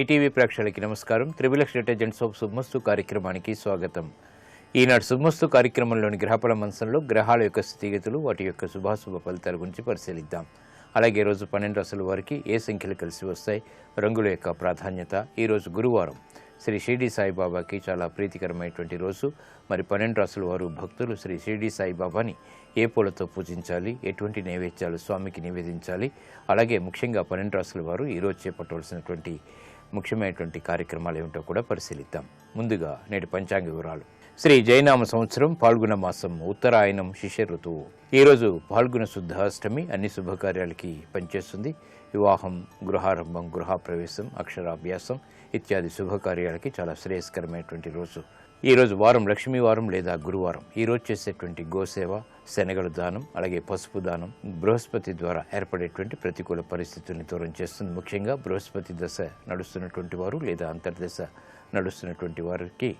ETV ప్రేక్షకులకి నమస్కారం. త్రిబులక్స్ detergents of శుభమస్తు కార్యక్రమానికి స్వాగతం. ఈనాడు శుభమస్తు కార్యక్రమంలోని గ్రహఫల మంచంలో గ్రహాల యొక్క స్థితిగతులు, వాటి యొక్క శుభాశుభ ఫలితాల గురించి పరిశీలిద్దాం. అలాగే ఈరోజు 12 రాశుల వారికి ఏ సంఖ్యలు కలిసి వస్తాయి, రంగుల యొక్క ప్రాధాన్యత. ఈరోజు గురువారం, శ్రీ షిరిడి సాయిబాబాకి చాలా ప్రీతికరమైనటువంటి రోజు. మరి 12 రాశుల వారు భక్తులు శ్రీ షిరిడి సాయిబాబాని ఏ పూలతో పూజించాలి, ఎటువంటి నైవేద్యాలు స్వామికి నివేదించాలి, అలాగే ముఖ్యంగా 12 రాశుల వారు ఈరోజు చేపట్టవలసినటువంటి ముఖ్యమైనటువంటి కార్యక్రమాలు ఏమిటో కూడా పరిశీలిద్దాం. ముందుగా నేటి పంచాంగ వివరాలు. శ్రీ జైనామ సంవత్సరం పాల్గొన మాసం, ఉత్తరాయణం, శిష్య ఋతువు. ఈరోజు పాల్గొన శుద్ధ అష్టమి అన్ని శుభకార్యాలకి పనిచేస్తుంది. వివాహం, గృహారంభం, గృహప్రవేశం, అక్షరాభ్యాసం ఇత్యాది శుభకార్యాలకి చాలా శ్రేయస్కరమైనటువంటి రోజు. ఈరోజు వారం లక్ష్మీ వారం లేదా గురువారం. ఈరోజు చేసేటువంటి గోసేవ, శనగలు దానం, అలాగే పసుపు దానం బృహస్పతి ద్వారా ఏర్పడేటువంటి ప్రతికూల పరిస్థితుల్ని దూరం చేస్తుంది. ముఖ్యంగా బృహస్పతి దశ నడుస్తున్నటువంటి వారు లేదా అంతర్దశ నడుస్తున్నటువంటి వారికి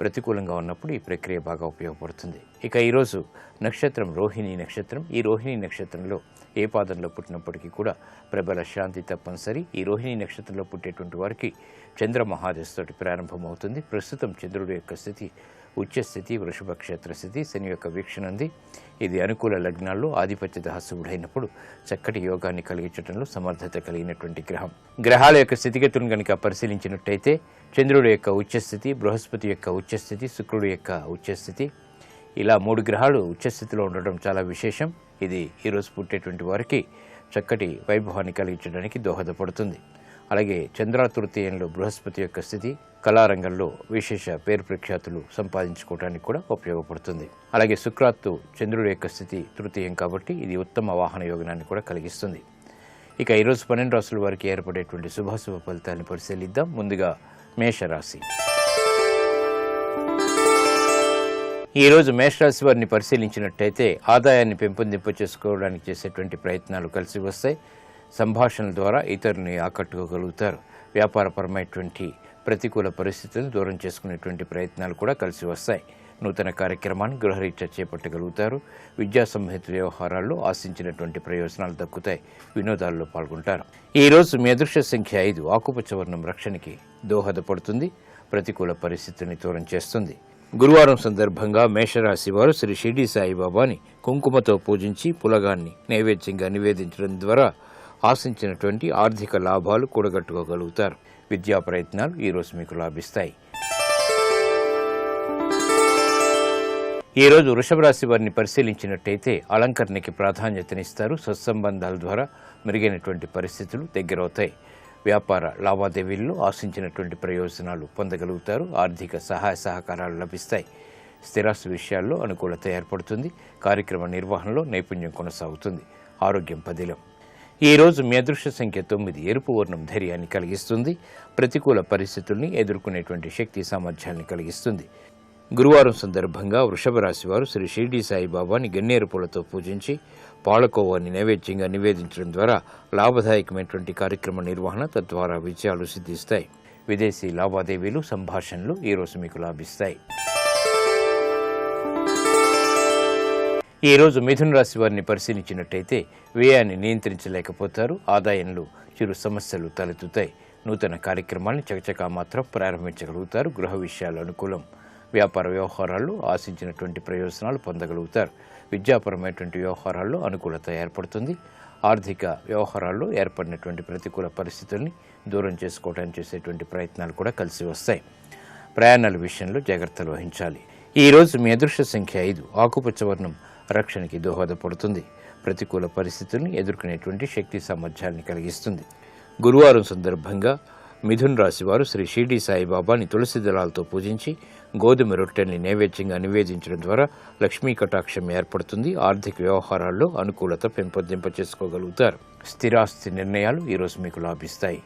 ప్రతికూలంగా ఉన్నప్పుడు ఈ ప్రక్రియ బాగా ఉపయోగపడుతుంది. ఇక ఈరోజు నక్షత్రం రోహిణి నక్షత్రం. ఈ రోహిణి నక్షత్రంలో ఏ పాదంలో పుట్టినప్పటికీ కూడా ప్రబల శాంతి తప్పనిసరి. ఈ రోహిణి నక్షత్రంలో పుట్టేటువంటి వారికి చంద్ర మహాదశతోటి ప్రారంభమవుతుంది. ప్రస్తుతం చంద్రుడి యొక్క స్థితి ఉచ్చస్థితి, వృషభ క్షేత్ర స్థితి, శని యొక్క వీక్షణ ఉంది. ఇది అనుకూల లగ్నాల్లో ఆధిపత్య దహశువుడైనప్పుడు చక్కటి యోగాన్ని కలిగించడంలో సమర్థత కలిగినటువంటి గ్రహం. గ్రహాల యొక్క స్థితిగతులను కనుక పరిశీలించినట్టయితే చంద్రుడి యొక్క ఉచ్చస్థితి, బృహస్పతి యొక్క ఉచ్చస్థితి, శుక్రుడి యొక్క ఉచ్చస్థితి, ఇలా 3 గ్రహాలు ఉచ్చస్థితిలో ఉండడం చాలా విశేషం. ఇది ఈరోజు పుట్టేటువంటి వారికి చక్కటి వైభవాన్ని కలిగించడానికి దోహదపడుతుంది. అలాగే చంద్రాతృతీయంలో బృహస్పతి యొక్క స్థితి కళారంగంలో విశేష పేరు ప్రఖ్యాతులు సంపాదించుకోవడానికి కూడా ఉపయోగపడుతుంది. అలాగే శుక్రాత్తు చంద్రుడి యొక్క స్థితి తృతీయం కాబట్టి ఇది ఉత్తమ వాహన యోగనాన్ని కూడా కలిగిస్తుంది. ఇక ఈరోజు 12 రాశుల వారికి ఏర్పడేటువంటి శుభాశుభ ఫలితాన్ని పరిశీలిద్దాం. ముందుగా మేషరాశి. ఈరోజు మేషరాశి వారిని పరిశీలించినట్టయితే ఆదాయాన్ని పెంపొందింప చేసుకోవడానికి చేసేటువంటి ప్రయత్నాలు కలిసి వస్తాయి. సంభాషణల ద్వారా ఇతరుని ఆకట్టుకోగలుగుతారు. వ్యాపారపరమైనటువంటి ప్రతికూల పరిస్థితులను దూరం చేసుకునేటువంటి ప్రయత్నాలు కూడా కలిసి వస్తాయి. నూతన కార్యక్రమాన్ని గృహరీత్యా చేపట్టగలుగుతారు. విద్యా సంబంధిత వ్యవహారాల్లో ఆశించినటువంటి ప్రయోజనాలు దక్కుతాయి. వినోదాల్లో పాల్గొంటారు. ఈరోజు మీ అదృష్ట సంఖ్య 5. ఆకుపచ్చ వర్ణం రక్షణకి దోహదపడుతుంది. ప్రతికూల పరిస్థితిని దూరం చేస్తుంది. గురువారం సందర్భంగా మేషరాశి వారు శ్రీ షిరిడి సాయిబాబాని కుంకుమతో పూజించి పులగాన్ని నైవేద్యంగా నివేదించడం ద్వారా ఆశించినటువంటి ఆర్థిక లాభాలు కూడగట్టుకోగలుగుతారు. విద్యా ప్రయత్నాలు ఈరోజు మీకు లాభిస్తాయి. ఈరోజు వృషభ రాశి వారిని పరిశీలించినట్టయితే అలంకరణకి ప్రాధాన్యతనిస్తారు. సత్సంబంధాల ద్వారా మెరుగైనటువంటి పరిస్థితులు దగ్గరవుతాయి. వ్యాపార లావాదేవీల్లో ఆశించినటువంటి ప్రయోజనాలు పొందగలుగుతారు. ఆర్థిక సహాయ సహకారాలు లభిస్తాయి. స్థిరాస్తి విషయాల్లో అనుకూలత ఏర్పడుతుంది. కార్యక్రమ నిర్వహణలో నైపుణ్యం కొనసాగుతుంది. ఆరోగ్యం పదిలం. ఈరోజు మీ అదృష్ట సంఖ్య 9. ఎరుపు వర్ణం ధైర్యాన్ని కలిగిస్తుంది. ప్రతికూల పరిస్థితుల్ని ఎదుర్కొనేటువంటి శక్తి సామర్థ్యాన్ని కలిగిస్తుంది. గురువారం సందర్భంగా వృషభ రాశి వారు శ్రీ షిరిడి సాయిబాబాని గన్నేరు పూలతో పూజించి పాలకోవాన్ని నైవేద్యంగా నివేదించడం ద్వారా లాభదాయకమైనటువంటి కార్యక్రమ నిర్వహణ, తద్వారా విజయాలు సిద్ధిస్తాయి. విదేశీ లావాదేవీలు, సంభాషణలు ఈరోజు మీకు లాభిస్తాయి. ఈరోజు మిథున రాశి వారిని పరిశీలించినట్టయితే వ్యయాన్ని నియంత్రించలేకపోతారు. ఆదాయంలో చిరు సమస్యలు తలెత్తుతాయి. నూతన కార్యక్రమాన్ని చకచకా మాత్రం ప్రారంభించగలుగుతారు. గృహ విషయాలు అనుకూలం. వ్యాపార వ్యవహారాల్లో ఆశించినటువంటి ప్రయోజనాలు పొందగలుగుతారు. విద్యాపరమైనటువంటి వ్యవహారాల్లో అనుకూలత ఏర్పడుతుంది. ఆర్థిక వ్యవహారాల్లో ఏర్పడినటువంటి ప్రతికూల పరిస్థితుల్ని దూరం చేసుకోవడానికి చేసేటువంటి ప్రయత్నాలు కూడా కలిసి వస్తాయి. ప్రయాణాల విషయంలో జాగ్రత్తలు వహించాలి. ఈరోజు మీ అదృష్ట సంఖ్య 5. ఆకుపచ్చ వర్ణం రక్షణకి దోహదపడుతుంది. ప్రతికూల పరిస్థితుల్ని ఎదుర్కొనేటువంటి శక్తి సామర్థ్యాన్ని కలిగిస్తుంది. గురువారం సందర్భంగా మిథున్ రాశి వారు శ్రీ షిరిడి సాయిబాబాని తులసి దళాలతో పూజించి గోధుమ రొట్టెల్ని నైవేద్యంగా నివేదించడం ద్వారా లక్ష్మీ కటాక్షం ఏర్పడుతుంది. ఆర్థిక వ్యవహారాల్లో అనుకూలత పెంపొందింప చేసుకోగలుగుతారు. స్థిరాస్తి నిర్ణయాలు ఈరోజు మీకు లాభిస్తాయి.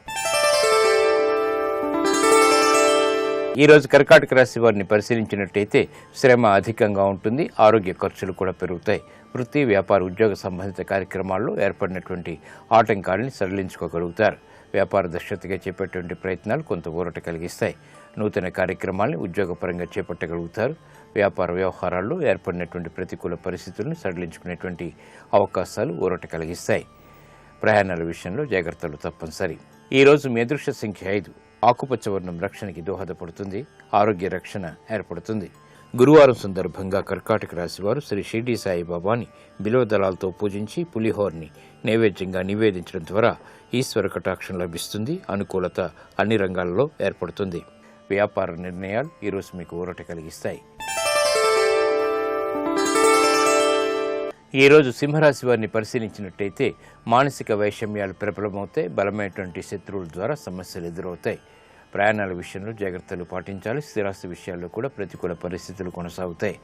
ఈరోజు కర్కాటక రాశి వారిని పరిశీలించినట్టయితే శ్రమ అధికంగా ఉంటుంది. ఆరోగ్య ఖర్చులు కూడా పెరుగుతాయి. వృత్తి, వ్యాపార, ఉద్యోగ సంబంధిత కార్యక్రమాల్లో ఏర్పడినటువంటి ఆటంకాలని సడలించుకోగలుగుతారు. వ్యాపార దక్షతగా చేపట్టేటువంటి ప్రయత్నాలు కొంత ఊరట కలిగిస్తాయి. నూతన కార్యక్రమాలను ఉద్యోగపరంగా చేపట్టగలుగుతారు. వ్యాపార వ్యవహారాల్లో ఏర్పడినటువంటి ప్రతికూల పరిస్థితులను సడలించుకునేటువంటి అవకాశాలు ఊరట కలిగిస్తాయి. ప్రయాణాల విషయంలో జాగ్రత్తలు తప్పనిసరి. ఈరోజు మీ అదృష్ట సంఖ్య 5. ఆకుపచ్చ వర్ణం రక్షణకి దోహదపడుతుంది. ఆరోగ్య రక్షణ ఏర్పడుతుంది. గురువారం సందర్భంగా కర్కాటక రాశి వారు శ్రీ షిర్డీ సాయిబాబాని బిల్వదళాలతో పూజించి పులిహోరని నైవేద్యంగా నివేదించడం ద్వారా ఈశ్వర కటాక్షం లభిస్తుంది. అనుకూలత అన్ని రంగాలలో ఏర్పడుతుంది. వ్యాపార నిర్ణయాలు ఈరోజు మీకు ఊరట కలిగిస్తాయి. ఈరోజు సింహరాశి వారిని పరిశీలించినట్టయితే మానసిక వైషమ్యాలు ప్రబలమవుతాయి. బలమైనటువంటి శత్రువుల ద్వారా సమస్యలు ఎదురవుతాయి. ప్రయాణాల విషయంలో జాగ్రత్తలు పాటించాలి. స్థిరాస్తి విషయాల్లో కూడా ప్రతికూల పరిస్థితులు కొనసాగుతాయి.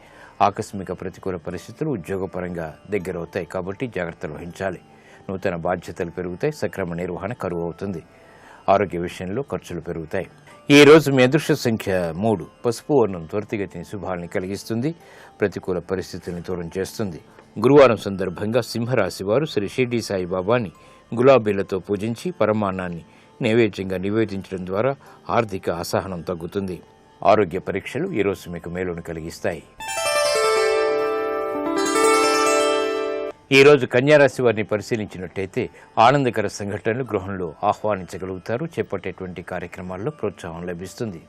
ఆకస్మిక ప్రతికూల పరిస్థితులు ఉద్యోగపరంగా దగ్గరవుతాయి కాబట్టి జాగ్రత్తలు వహించాలి. నూతన బాధ్యతలు పెరుగుతాయి. సక్రమ నిర్వహణ కరువు అవుతుంది. ఆరోగ్య విషయంలో ఖర్చులు పెరుగుతాయి. ఈ రోజు మీ అదృష్ట సంఖ్య 3. పసుపు వర్ణం త్వరితగతిని శుభాల్ని కలిగిస్తుంది. ప్రతికూల పరిస్థితుల్ని దూరం చేస్తుంది. గురువారం సందర్భంగా సింహరాశి వారు శ్రీ షిర్డీ సాయిబాబాని గులాబీలతో పూజించి పరమాన్నాన్ని నైవేద్యంగా నివేదించడం ద్వారా ఆర్థిక అసహనం తగ్గుతుంది. ఆరోగ్య పరీక్షలు ఈరోజు మీకు మేలును కలిగిస్తాయి. ఈరోజు కన్యారాశి వారిని పరిశీలించినట్టయితే ఆనందకర సంఘటనలు గృహంలో ఆహ్వానించగలుగుతారు. చేపట్టేటువంటి కార్యక్రమాల్లో ప్రోత్సాహం లభిస్తుంది.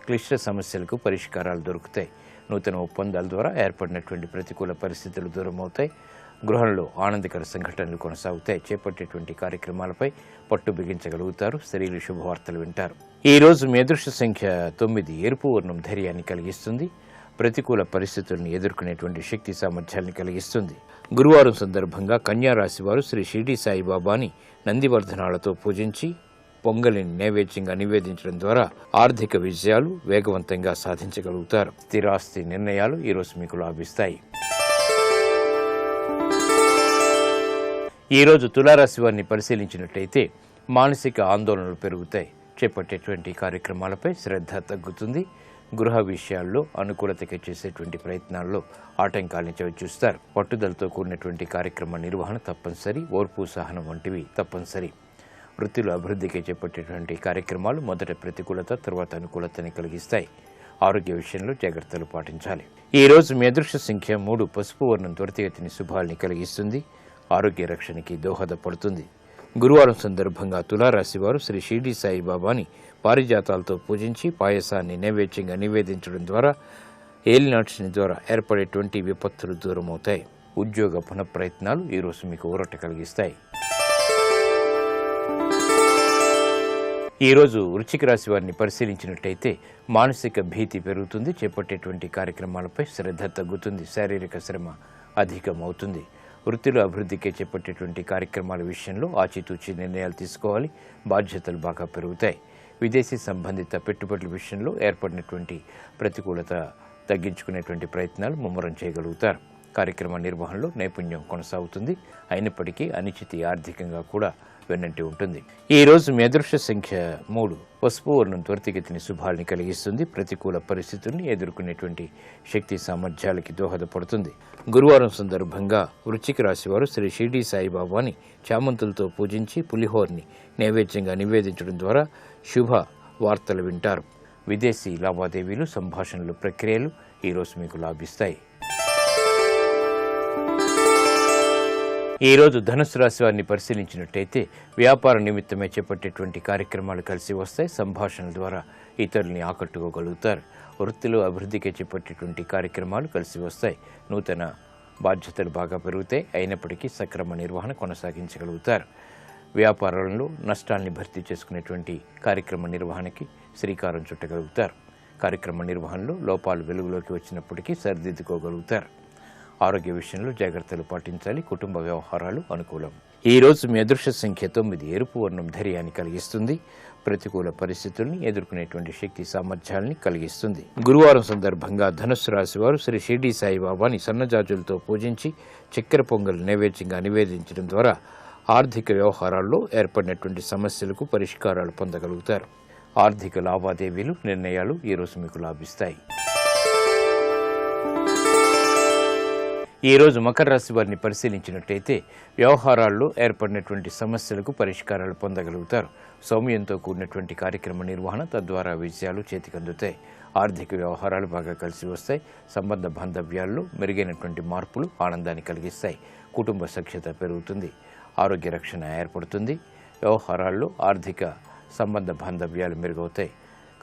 క్లిష్ట సమస్యలకు పరిష్కారాలు దొరుకుతాయి. నూతన ఒప్పందాల ద్వారా ఏర్పడినటువంటి ప్రతికూల పరిస్థితులు దూరమవుతాయి. గృహంలో ఆనందకర సంఘటనలు కొనసాగుతాయి. చేపట్టేటువంటి కార్యక్రమాలపై పట్టు బిగించగలుగుతారు. స్త్రీలు శుభవార్తలు వింటారు. ఈ రోజు మీ అదృష్ట సంఖ్య 9. ఎరుపు వర్ణం ధైర్యాన్ని కలిగిస్తుంది. ప్రతికూల పరిస్థితులను ఎదుర్కొనేటువంటి శక్తి సామర్థ్యాన్ని కలిగిస్తుంది. గురువారం సందర్భంగా కన్యారాశి వారు శ్రీ షిర్డీ సాయిబాబాని నందివర్ధనాలతో పూజించి పొంగలిని నైవేద్యంగా నివేదించడం ద్వారా ఆర్థిక విజయాలు వేగవంతంగా సాధించగలుగుతారు. స్థిరాస్తి నిర్ణయాలు ఈరోజు మీకు లాభిస్తాయి. ఈరోజు తులారాశి వారిని పరిశీలించినట్టయితే మానసిక ఆందోళనలు పెరుగుతాయి. చేపట్టేటువంటి కార్యక్రమాలపై శ్రద్ధ తగ్గుతుంది. గృహ విషయాల్లో అనుకూలతకి చేసేటువంటి ప్రయత్నాల్లో ఆటంకాలను చవిచూస్తారు. పట్టుదలతో కూడినటువంటి కార్యక్రమ నిర్వహణ తప్పనిసరి. ఓర్పు సహనం వంటివి తప్పనిసరి. వృత్తిలో అభివృద్ధికి చేపట్టేటువంటి కార్యక్రమాలు మొదట ప్రతికూలత తర్వాత అనుకూలతని కలిగిస్తాయి. ఆరోగ్య విషయంలో జాగ్రత్తలు పాటించాలి. ఈ రోజు మీ అదృష్ట సంఖ్య 3. పసుపు వర్ణం త్వరితగతిని శుభాల్ని కలిగిస్తుంది. ఆరోగ్య రక్షణకి దోహదపడుతుంది. గురువారం సందర్భంగా తులారాశి వారు శ్రీ షిర్డీ సాయిబాబాని పారిజాతాలతో పూజించి పాయసాన్ని నైవేద్యంగా నివేదించడం ద్వారా ఏలినాటి ద్వారా ఏర్పడేటువంటి విపత్తులు దూరమవుతాయి. ఉద్యోగ పునఃప్రయత్నాలు ఈరోజు మీకు ఊరట కలిగిస్తాయి. ఈరోజు వృశ్చిక రాశి వారిని పరిశీలించినట్టయితే మానసిక భీతి పెరుగుతుంది. చేపట్టేటువంటి కార్యక్రమాలపై శ్రద్ధ తగ్గుతుంది. శారీరక శ్రమ అధికమవుతుంది. వృత్తిలో అభివృద్ధికి చేపట్టేటువంటి కార్యక్రమాల విషయంలో ఆచితూచి నిర్ణయాలు తీసుకోవాలి. బాధ్యతలు బాగా పెరుగుతాయి. విదేశీ సంబంధిత పెట్టుబడుల విషయంలో ఏర్పడినటువంటి ప్రతికూలత తగ్గించుకునేటువంటి ప్రయత్నాలు ముమ్మరం చేయగలుగుతారు. కార్యక్రమ నిర్వహణలో నైపుణ్యం కొనసాగుతుంది. అయినప్పటికీ అనిశ్చితి ఆర్థికంగా కూడా వెన్నంటి ఉంటుంది. ఈ రోజు మీ అదృష్ట సంఖ్య 3. పసుపు వర్ణం త్వరితగతిని శుభాల్ని కలిగిస్తుంది. ప్రతికూల పరిస్థితుల్ని ఎదుర్కొనేటువంటి శక్తి సామర్థ్యాలకి దోహదపడుతుంది. గురువారం సందర్భంగా వృశ్చిక రాశి వారు శ్రీ షిర్డీ సాయిబాబాని చామంతులతో పూజించి పులిహోరని నైవేద్యంగా నివేదించడం ద్వారా శుభ వార్తలు వింటారు. విదేశీ లావాదేవీలు సంభాషణలు ప్రక్రియలు ఈరోజు మీకు లాభిస్తాయి. ఈరోజు ధనుసు రాశి వారిని పరిశీలించినట్టయితే వ్యాపార నిమిత్తమే చేపట్టేటువంటి కార్యక్రమాలు కలిసి వస్తాయి. సంభాషణల ద్వారా ఇతరుల్ని ఆకట్టుకోగలుగుతారు. వృత్తిలో అభివృద్ధికి చేపట్టేటువంటి కార్యక్రమాలు కలిసి వస్తాయి. నూతన బాధ్యతలు బాగా పెరుగుతాయి. అయినప్పటికీ సక్రమ నిర్వహణ కొనసాగించగలుగుతారు. వ్యాపారంలో నష్టాల్ని భర్తీ చేసుకునేటువంటి కార్యక్రమ నిర్వహణకి శ్రీకారం చుట్టగలుగుతారు. కార్యక్రమ నిర్వహణలో లోపాలు వెలుగులోకి వచ్చినప్పటికీ సరిదిద్దుకోగలుగుతారు. ఆరోగ్య విషయంలో జాగ్రత్తలు పాటించాలి. కుటుంబ వ్యవహారాలు అనుకూలం. ఈ రోజు మీ అదృష్ట సంఖ్య 9. ఎరుపు వర్ణం ధైర్యాన్ని కలిగిస్తుంది. ప్రతికూల పరిస్థితుల్ని ఎదుర్కొనేటువంటి శక్తి సామర్థ్యాల్ని కలిగిస్తుంది. గురువారం సందర్భంగా ధనుస్సు రాశి వారు శ్రీ షిర్డీ సాయిబాబాని సన్నజాజులతో పూజించి చక్కెర పొంగల్ నైవేద్యంగా నివేదించడం ద్వారా ఆర్థిక వ్యవహారాల్లో ఏర్పడినటువంటి సమస్యలకు పరిష్కారాలు పొందగలుగుతారు. ఆర్థిక లావాదేవీలు నిర్ణయాలు ఈరోజు మీకు లాభిస్తాయి. ఈరోజు మకర రాశి వారిని పరిశీలించినట్టయితే వ్యవహారాల్లో ఏర్పడినటువంటి సమస్యలకు పరిష్కారాలు పొందగలుగుతారు. సౌమ్యంతో కూడినటువంటి కార్యక్రమ నిర్వహణ తద్వారా విజయాలు చేతికందుతాయి. ఆర్థిక వ్యవహారాలు బాగా కలిసి వస్తాయి. సంబంధ బాంధవ్యాల్లో మెరుగైనటువంటి మార్పులు ఆనందాన్ని కలిగిస్తాయి. కుటుంబ సఖ్యత పెరుగుతుంది. ఆరోగ్య రక్షణ ఏర్పడుతుంది. వ్యవహారాల్లో ఆర్థిక సంబంధ బాంధవ్యాలు మెరుగవుతాయి.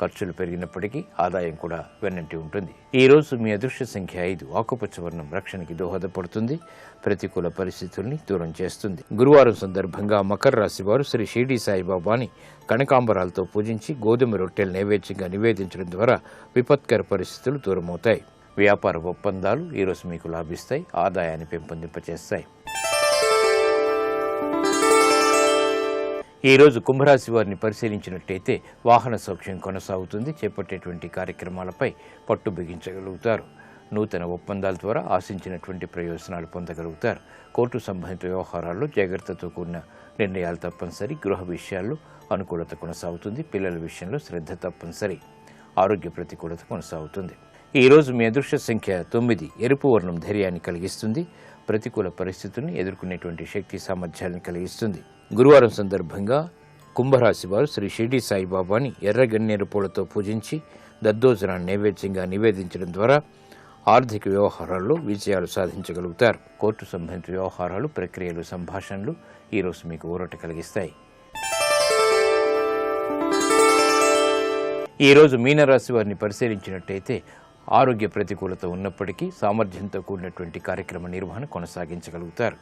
ఖర్చులు పెరిగినప్పటికీ ఆదాయం కూడా వెన్నంటి ఉంటుంది. ఈ రోజు మీ అదృష్ట సంఖ్య 5. ఆకుపచ్చ వర్ణం రక్షణకి దోహదపడుతుంది. ప్రతికూల పరిస్థితుల్ని దూరం చేస్తుంది. గురువారం సందర్భంగా మకర రాశి వారు శ్రీ షిరిడి సాయిబాబాని కనకాంబరాలతో పూజించి గోధుమ రొట్టెలు నైవేద్యంగా నివేదించడం ద్వారా విపత్కర పరిస్థితులు దూరమవుతాయి. వ్యాపార ఒప్పందాలు ఈరోజు మీకు లాభిస్తాయి. ఆదాయాన్ని పెంపొందింపచేస్తాయి. ఈరోజు కుంభరాశి వారిని పరిశీలించినట్టయితే వాహన సౌఖ్యం కొనసాగుతుంది. చేపట్టేటువంటి కార్యక్రమాలపై పట్టు బిగించగలుగుతారు. నూతన ఒప్పందాల ద్వారా ఆశించినటువంటి ప్రయోజనాలు పొందగలుగుతారు. కోర్టు సంబంధిత వ్యవహారాల్లో జాగ్రత్తతో కూడిన నిర్ణయాలు తప్పనిసరి. గృహ విషయాల్లో అనుకూలత కొనసాగుతుంది. పిల్లల విషయంలో శ్రద్ధ తప్పనిసరి. ఆరోగ్య ప్రతికూలత కొనసాగుతుంది. ఈరోజు మీ అదృష్ట సంఖ్య 9. ఎరుపు వర్ణం ధైర్యాన్ని కలిగిస్తుంది. ప్రతికూల పరిస్థితుల్ని ఎదుర్కొనేటువంటి శక్తి సామర్థ్యాలను కలిగిస్తుంది. గురువారం సందర్భంగా కుంభరాశి వారు శ్రీ షిరిడి సాయిబాబాని ఎర్ర గన్నేరు పూలతో పూజించి దద్దోజనాన్ని నైవేద్యంగా నివేదించడం ద్వారా ఆర్థిక వ్యవహారాల్లో విజయాలు సాధించగలుగుతారు. కోర్టు సంబంధిత వ్యవహారాలు, ప్రక్రియలు, సంభాషణలు ఈరోజు మీకు ఊరట కలిగిస్తాయి. ఈరోజు మీనరాశి వారిని పరిశీలించినట్టయితే ఆరోగ్య ప్రతికూలత ఉన్నప్పటికీ సామర్థ్యంతో కూడినటువంటి కార్యక్రమ నిర్వహణ కొనసాగించగలుగుతారు.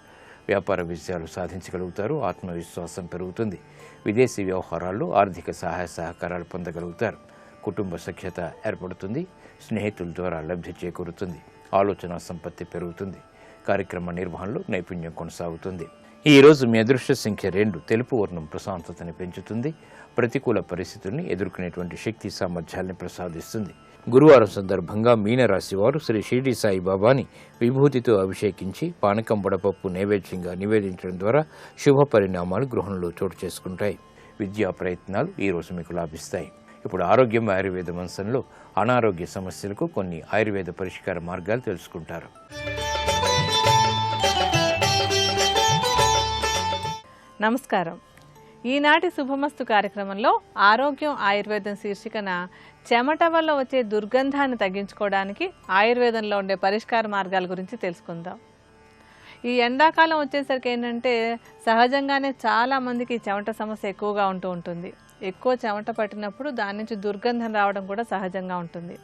వ్యాపార విజయాలు సాధించగలుగుతారు. ఆత్మవిశ్వాసం పెరుగుతుంది. విదేశీ వ్యవహారాల్లో ఆర్థిక సహాయ సహకారాలు పొందగలుగుతారు. కుటుంబ సఖ్యత ఏర్పడుతుంది. స్నేహితుల ద్వారా లబ్ధి చేకూరుతుంది. ఆలోచన సంపత్తి పెరుగుతుంది. కార్యక్రమ నిర్వహణలో నైపుణ్యం కొనసాగుతుంది. ఈరోజు మీ అదృష్ట సంఖ్య 2. తెలుపు వర్ణం ప్రశాంతతని పెంచుతుంది. ప్రతికూల పరిస్థితుల్ని ఎదుర్కొనేటువంటి శక్తి సామర్థ్యాన్ని ప్రసాదిస్తుంది. గురువారం సందర్భంగా మీనరాశి వారు శ్రీ షిరిడి సాయిబాబాని విభూతితో అభిషేకించి పానకం వడపప్పు నైవేద్యంగా నివేదించడం ద్వారా శుభ పరిణామాలు గృహంలో చోటు చేసుకుంటాయి. విద్యా ప్రయత్నాలు ఈరోజు మీకు లాభిస్తాయి. ఇప్పుడు ఆరోగ్యం ఆయుర్వేద అంశంలో అనారోగ్య సమస్యలకు కొన్ని ఆయుర్వేద పరిష్కార మార్గాలు తెలుసుకుంటారు. నమస్కారం. ఈనాటి శుభమస్తు కార్యక్రమంలో ఆరోగ్యం ఆయుర్వేదం శీర్షికన చెమట వల్ల వచ్చే దుర్గంధాన్ని తగ్గించుకోవడానికి ఆయుర్వేదంలో ఉండే పరిష్కార మార్గాల గురించి తెలుసుకుందాం. ఈ ఎండాకాలం వచ్చేసరికి ఏంటంటే సహజంగానే చాలామందికి చెమట సమస్య ఎక్కువగా ఉంటుంది. ఎక్కువ చెమట పట్టినప్పుడు దాని నుంచి దుర్గంధం రావడం కూడా సహజంగా ఉంటుంది.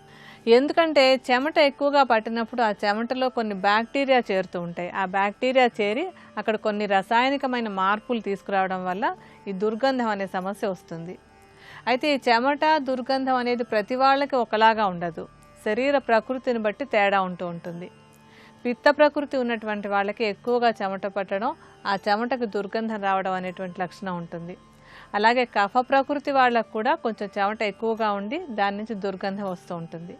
ఎందుకంటే చెమట ఎక్కువగా పట్టినప్పుడు ఆ చెమటలో కొన్ని బ్యాక్టీరియా చేరుతూ ఉంటాయి. ఆ బ్యాక్టీరియా చేరి అక్కడ కొన్ని రసాయనికమైన మార్పులు తీసుకురావడం వల్ల ఈ దుర్గంధం అనే సమస్య వస్తుంది. అయితే ఈ చెమట దుర్గంధం అనేది ప్రతి వాళ్ళకి ఒకలాగా ఉండదు. శరీర ప్రకృతిని బట్టి తేడా ఉంటుంది. పిత్త ప్రకృతి ఉన్నటువంటి వాళ్ళకి ఎక్కువగా చెమట పట్టడం, ఆ చెమటకు దుర్గంధం రావడం అనేటువంటి లక్షణం ఉంటుంది. అలాగే కఫ ప్రకృతి వాళ్ళకు కూడా కొంచెం చెమట ఎక్కువగా ఉండి దాని నుంచి దుర్గంధం వస్తూ ఉంటుంది.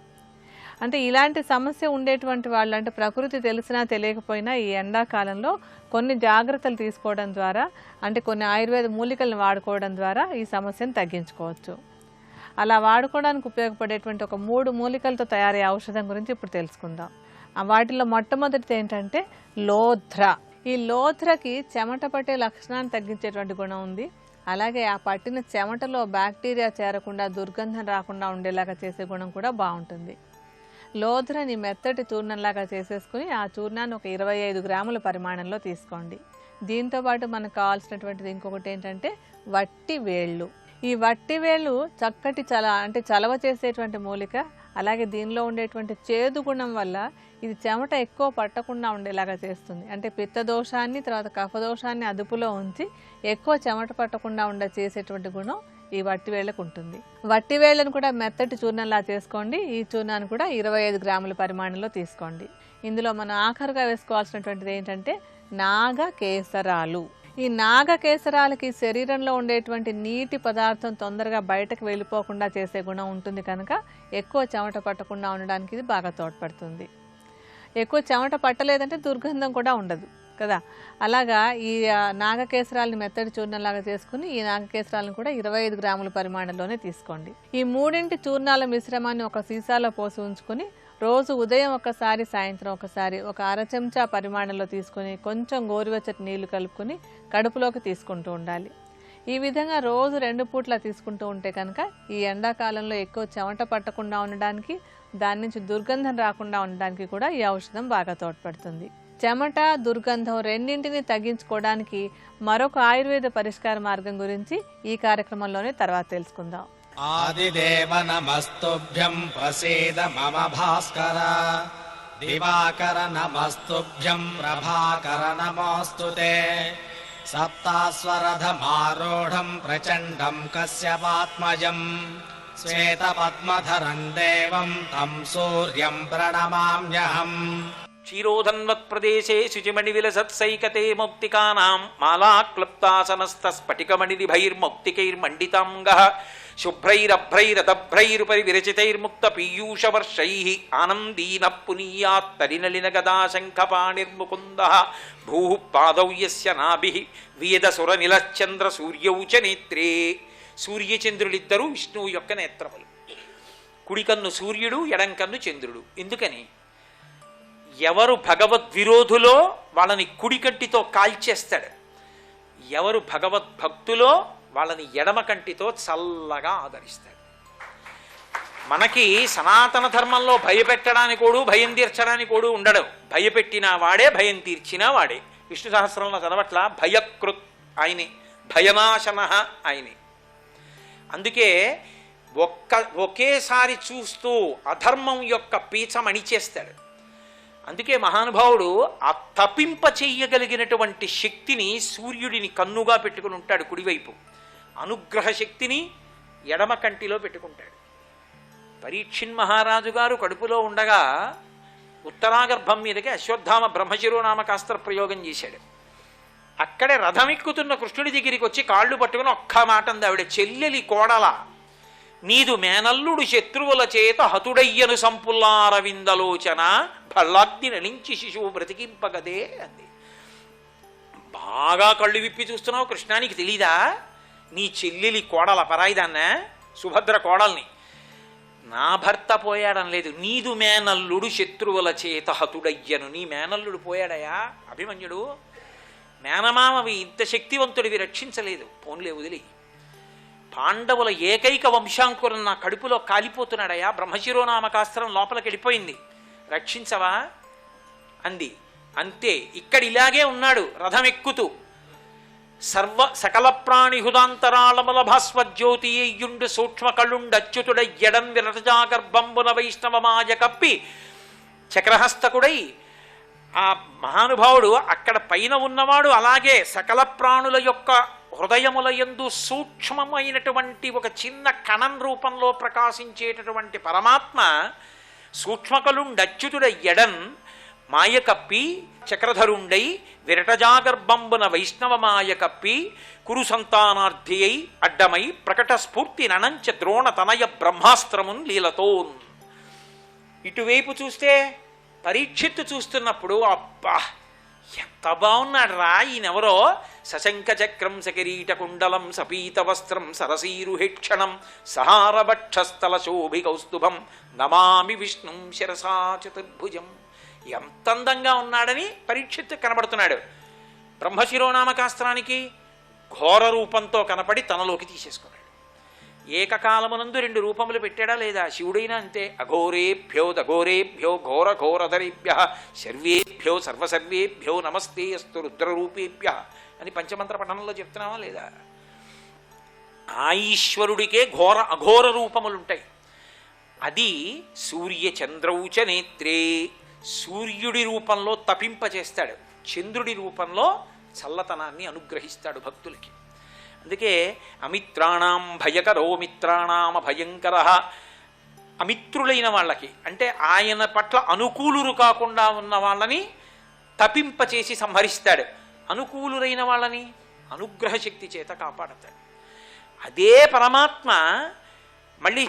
అంటే ఇలాంటి సమస్య ఉండేటువంటి వాళ్ళు, అంటే ప్రకృతి తెలిసినా తెలియకపోయినా ఈ ఎండాకాలంలో కొన్ని జాగ్రత్తలు తీసుకోవడం ద్వారా, అంటే కొన్ని ఆయుర్వేద మూలికలను వాడుకోవడం ద్వారా ఈ సమస్యను తగ్గించుకోవచ్చు. అలా వాడుకోవడానికి ఉపయోగపడేటువంటి ఒక 3 మూలికలతో తయారయ్యే ఔషధం గురించి ఇప్పుడు తెలుసుకుందాం. వాటిలో మొట్టమొదటిది ఏంటంటే లోధ్ర. ఈ లోధ్రకి చెమట పట్టే లక్షణాన్ని తగ్గించేటువంటి గుణం ఉంది. అలాగే ఆ పట్టిన చెమటలో బ్యాక్టీరియా చేరకుండా దుర్గంధం రాకుండా ఉండేలాగా చేసే గుణం కూడా బాగుంటుంది. లోధ్రని మెత్తటి చూర్ణంలాగా చేసేసుకుని ఆ చూర్ణాన్ని ఒక 25 గ్రాముల పరిమాణంలో తీసుకోండి. దీంతోపాటు మనకు కావాల్సినటువంటిది ఇంకొకటి ఏంటంటే వట్టి వేళ్ళు. ఈ వట్టి వేళ్ళు చక్కటి చలవ చేసేటువంటి మూలిక. అలాగే దీనిలో ఉండేటువంటి చేదు గుణం వల్ల ఇది చెమట ఎక్కువ పట్టకుండా ఉండేలాగా చేస్తుంది. అంటే పిత్త దోషాన్ని, తర్వాత కఫ దోషాన్ని అదుపులో ఉంచి ఎక్కువ చెమట పట్టకుండా చేసేటువంటి గుణం ఈ వట్టి వేళ్లకు ఉంటుంది. వట్టి వేళ్లను కూడా మెత్తటి చూర్ణంలా చేసుకోండి. ఈ చూర్ణాన్ని కూడా 25 గ్రాముల పరిమాణంలో తీసుకోండి. ఇందులో మనం ఆఖరుగా వేసుకోవాల్సినటువంటిది ఏంటంటే నాగకేసరాలు. ఈ నాగకేసరాలకి శరీరంలో ఉండేటువంటి నీటి పదార్థం తొందరగా బయటకు వెళ్ళిపోకుండా చేసే గుణం ఉంటుంది కనుక ఎక్కువ చెమట పట్టకుండా ఉండడానికి ఇది బాగా తోడ్పడుతుంది. ఎక్కువ చెమట పట్టలేదంటే దుర్గంధం కూడా ఉండదు కదా. అలాగా ఈ నాగకేసరాలని మెత్తడి చూర్ణంలాగా చేసుకుని ఈ నాగకేసరాలను కూడా 25 గ్రాముల పరిమాణంలోనే తీసుకోండి. ఈ 3 చూర్ణాల మిశ్రమాన్ని ఒక సీసాలో పోసి ఉంచుకుని రోజు ఉదయం ఒకసారి, సాయంత్రం ఒకసారి ఒక అర చెంచా పరిమాణంలో తీసుకుని కొంచెం గోరువెచ్చటి నీళ్లు కలుపుకొని కడుపులోకి తీసుకుంటూ ఉండాలి. ఈ విధంగా రోజు 2 పూట్ల తీసుకుంటూ ఉంటే కనుక ఈ ఎండాకాలంలో ఎక్కువ చెమట పట్టకుండా ఉండడానికి, దాని నుంచి దుర్గంధం రాకుండా ఉండడానికి కూడా ఈ ఔషధం బాగా తోడ్పడుతుంది. చెమట దుర్గంధం రెండింటిని తగ్గించుకోవడానికి మరొక ఆయుర్వేద పరిష్కార మార్గం గురించి ఈ కార్యక్రమంలోనే తర్వాత తెలుసుకుందాం. ఆదిదేవ నమస్తుభ్యం ప్రసీద మమ భాస్కర దివాకర నమస్తుభ్యం ప్రభాకర నమోస్తుతే సప్తాస్వరథమారూఢం ప్రచండం కశ్యపాత్మజం శ్వేతపద్మధరం దేవం తం సూర్యం ప్రణమామ్యహం. క్షీరోధన్వత్ప్రదేశే శుచిమణివిలసత్సైకతే మౌక్తికానాం మాలాక్లుప్తాసనస్తస్ఫటికమణిదిభైర్మౌక్తికైర్మండితాంగః శుభ్రైరభ్రైరదభ్రైరుపరి విరచితైర్ముక్తపీయూషవర్షైః ఆనందీనః పునీయాత్తరినలినగదాశంఖపాణిర్ముకుందః భూః పాదౌ యస్య నాభిః వేదసురనిలశ్చంద్రసూర్యౌ చ నేత్రే. సూర్యచంద్రులిద్దరూ విష్ణువు యొక్క నేత్రములు. కుడికన్ను సూర్యుడు, ఎడంకన్ను చంద్రుడు. ఎందుకని? ఎవరు భగవద్విరోధులో వాళ్ళని కుడి కంటితో కాల్చేస్తాడు, ఎవరు భగవద్భక్తులో వాళ్ళని ఎడమ కంటితో చల్లగా ఆదరిస్తాడు. మనకి సనాతన ధర్మంలో భయపెట్టడానికోడు భయం తీర్చడానికోడు ఉండడు. భయపెట్టినా వాడే, భయం తీర్చినా వాడే. విష్ణు సహస్రంలో చదవట్ల భయకృత్ ఆయనే, భయనాశన ఆయనే. అందుకే ఒకేసారి చూస్తూ అధర్మం యొక్క పీచం అణిచేస్తాడు. అందుకే మహానుభావుడు ఆ తపింప చెయ్యగలిగినటువంటి శక్తిని సూర్యుడిని కన్నుగా పెట్టుకుని ఉంటాడు కుడివైపు, అనుగ్రహ శక్తిని ఎడమ కంటిలో పెట్టుకుంటాడు. పరీక్షిన్ మహారాజు గారు కడుపులో ఉండగా ఉత్తరాగర్భం మీదకి అశ్వత్థామ బ్రహ్మశిరోనామకాస్త్ర ప్రయోగం చేశాడు. అక్కడే రథం ఎక్కుతున్న కృష్ణుడి దగ్గరికి వచ్చి కాళ్ళు పట్టుకుని ఒక్క మాట అంది ఆవిడ, చెల్లెలి కోడల నీదు మేనల్లుడు శత్రువుల చేత హతుడయ్యను సంపుల్లారవిందలోచన భళ్ళాగ్ని నలించి శిశువు బ్రతికింపగదే అంది. బాగా కళ్ళు విప్పి చూస్తున్నావు కృష్ణానికి తెలీదా? నీ చెల్లెలి కోడల పరాయిదాన్న సుభద్ర కోడల్ని. నా భర్త పోయాడని లేదు, నీదు మేనల్లుడు శత్రువుల చేత హతుడయ్యను. నీ మేనల్లుడు పోయాడయా అభిమన్యుడు. మేనమామవి ఇంత శక్తివంతుడివి రక్షించలేదు, పోన్లే వదిలి. పాండవుల ఏకైక వంశాంకురం నా కడుపులో కాలిపోతున్నాడయా, బ్రహ్మశిరోనామకాస్త్రం లోపలికి వెళ్ళిపోయింది, రక్షించవా అంది. అంతే, ఇక్కడ ఇలాగే ఉన్నాడు రథం ఎక్కుతూ. సకల ప్రాణి హుదాంతరాళముల భాస్వజ్యోతి అయ్యుండు సూక్ష్మ కళ్ళుండచ్యుతుడ ఎడం విరటజాగర్భంబున వైష్ణవమాయ కప్పి చక్రహస్తకుడై ఆ మహానుభావుడు అక్కడ పైన ఉన్నవాడు అలాగే సకల ప్రాణుల యొక్క హృదయముల యందు సూక్ష్మమైనటువంటి ఒక చిన్న కణం రూపంలో ప్రకాశించేటటువంటి పరమాత్మ సూక్ష్మకలుండచ్యుతుడ ఎడన్ మాయ కప్పి చక్రధరుండై విరటజాగర్భంబున వైష్ణవమాయ కప్పి కురు సంతానార్థి అయి అడ్డమై ప్రకట స్ఫూర్తి ననంచ ద్రోణ తనయ బ్రహ్మాస్త్రమున్ లీలతోన్. ఇటువైపు చూస్తే పరీక్షిత్తు చూస్తున్నప్పుడు అబ్బా ఎంత బాగున్నాడు రా ఈయనెవరో, సశంఖ చక్రం సకిరీట కుండలం సపీత వస్త్రం సరసీరుహేక్షణం సహారభక్షస్థల శోభి కౌస్తుభం నమామి విష్ణుం శిరసా చతుర్భుజం. ఎంత అందంగా ఉన్నాడని పరీక్షిత్తు కనబడుతున్నాడు. బ్రహ్మశిరోనామకాస్త్రానికి ఘోర రూపంతో కనపడి తనలోకి తీసేసుకున్నాడు. ఏకకాలమునందు రెండు రూపములు పెట్టాడా లేదా? శివుడైనా అంతే. అఘోరేభ్యో దఘోరేభ్యో ఘోర ఘోరధరేభ్య సర్వేభ్యో సర్వసర్వేభ్యో నమస్తే అస్తు రుద్రరూపేభ్య అని పంచమంత్ర పఠనంలో చెప్తున్నావా లేదా? ఆ ఈశ్వరుడికే ఘోర అఘోర రూపములుంటాయి. అది సూర్య చంద్రౌచ నేత్రే. సూర్యుడి రూపంలో తపింపచేస్తాడు, చంద్రుడి రూపంలో చల్లతనాన్ని అనుగ్రహిస్తాడు భక్తులకి. అందుకే అమిత్రాణం భయకరో మిత్రాణామ భయంకర. అమిత్రులైన వాళ్ళకి అంటే ఆయన పట్ల అనుకూలురు కాకుండా ఉన్న వాళ్ళని తపింపచేసి సంహరిస్తాడు, అనుకూలురైన వాళ్ళని అనుగ్రహ శక్తి చేత కాపాడతాడు. అదే పరమాత్మ మళ్ళీ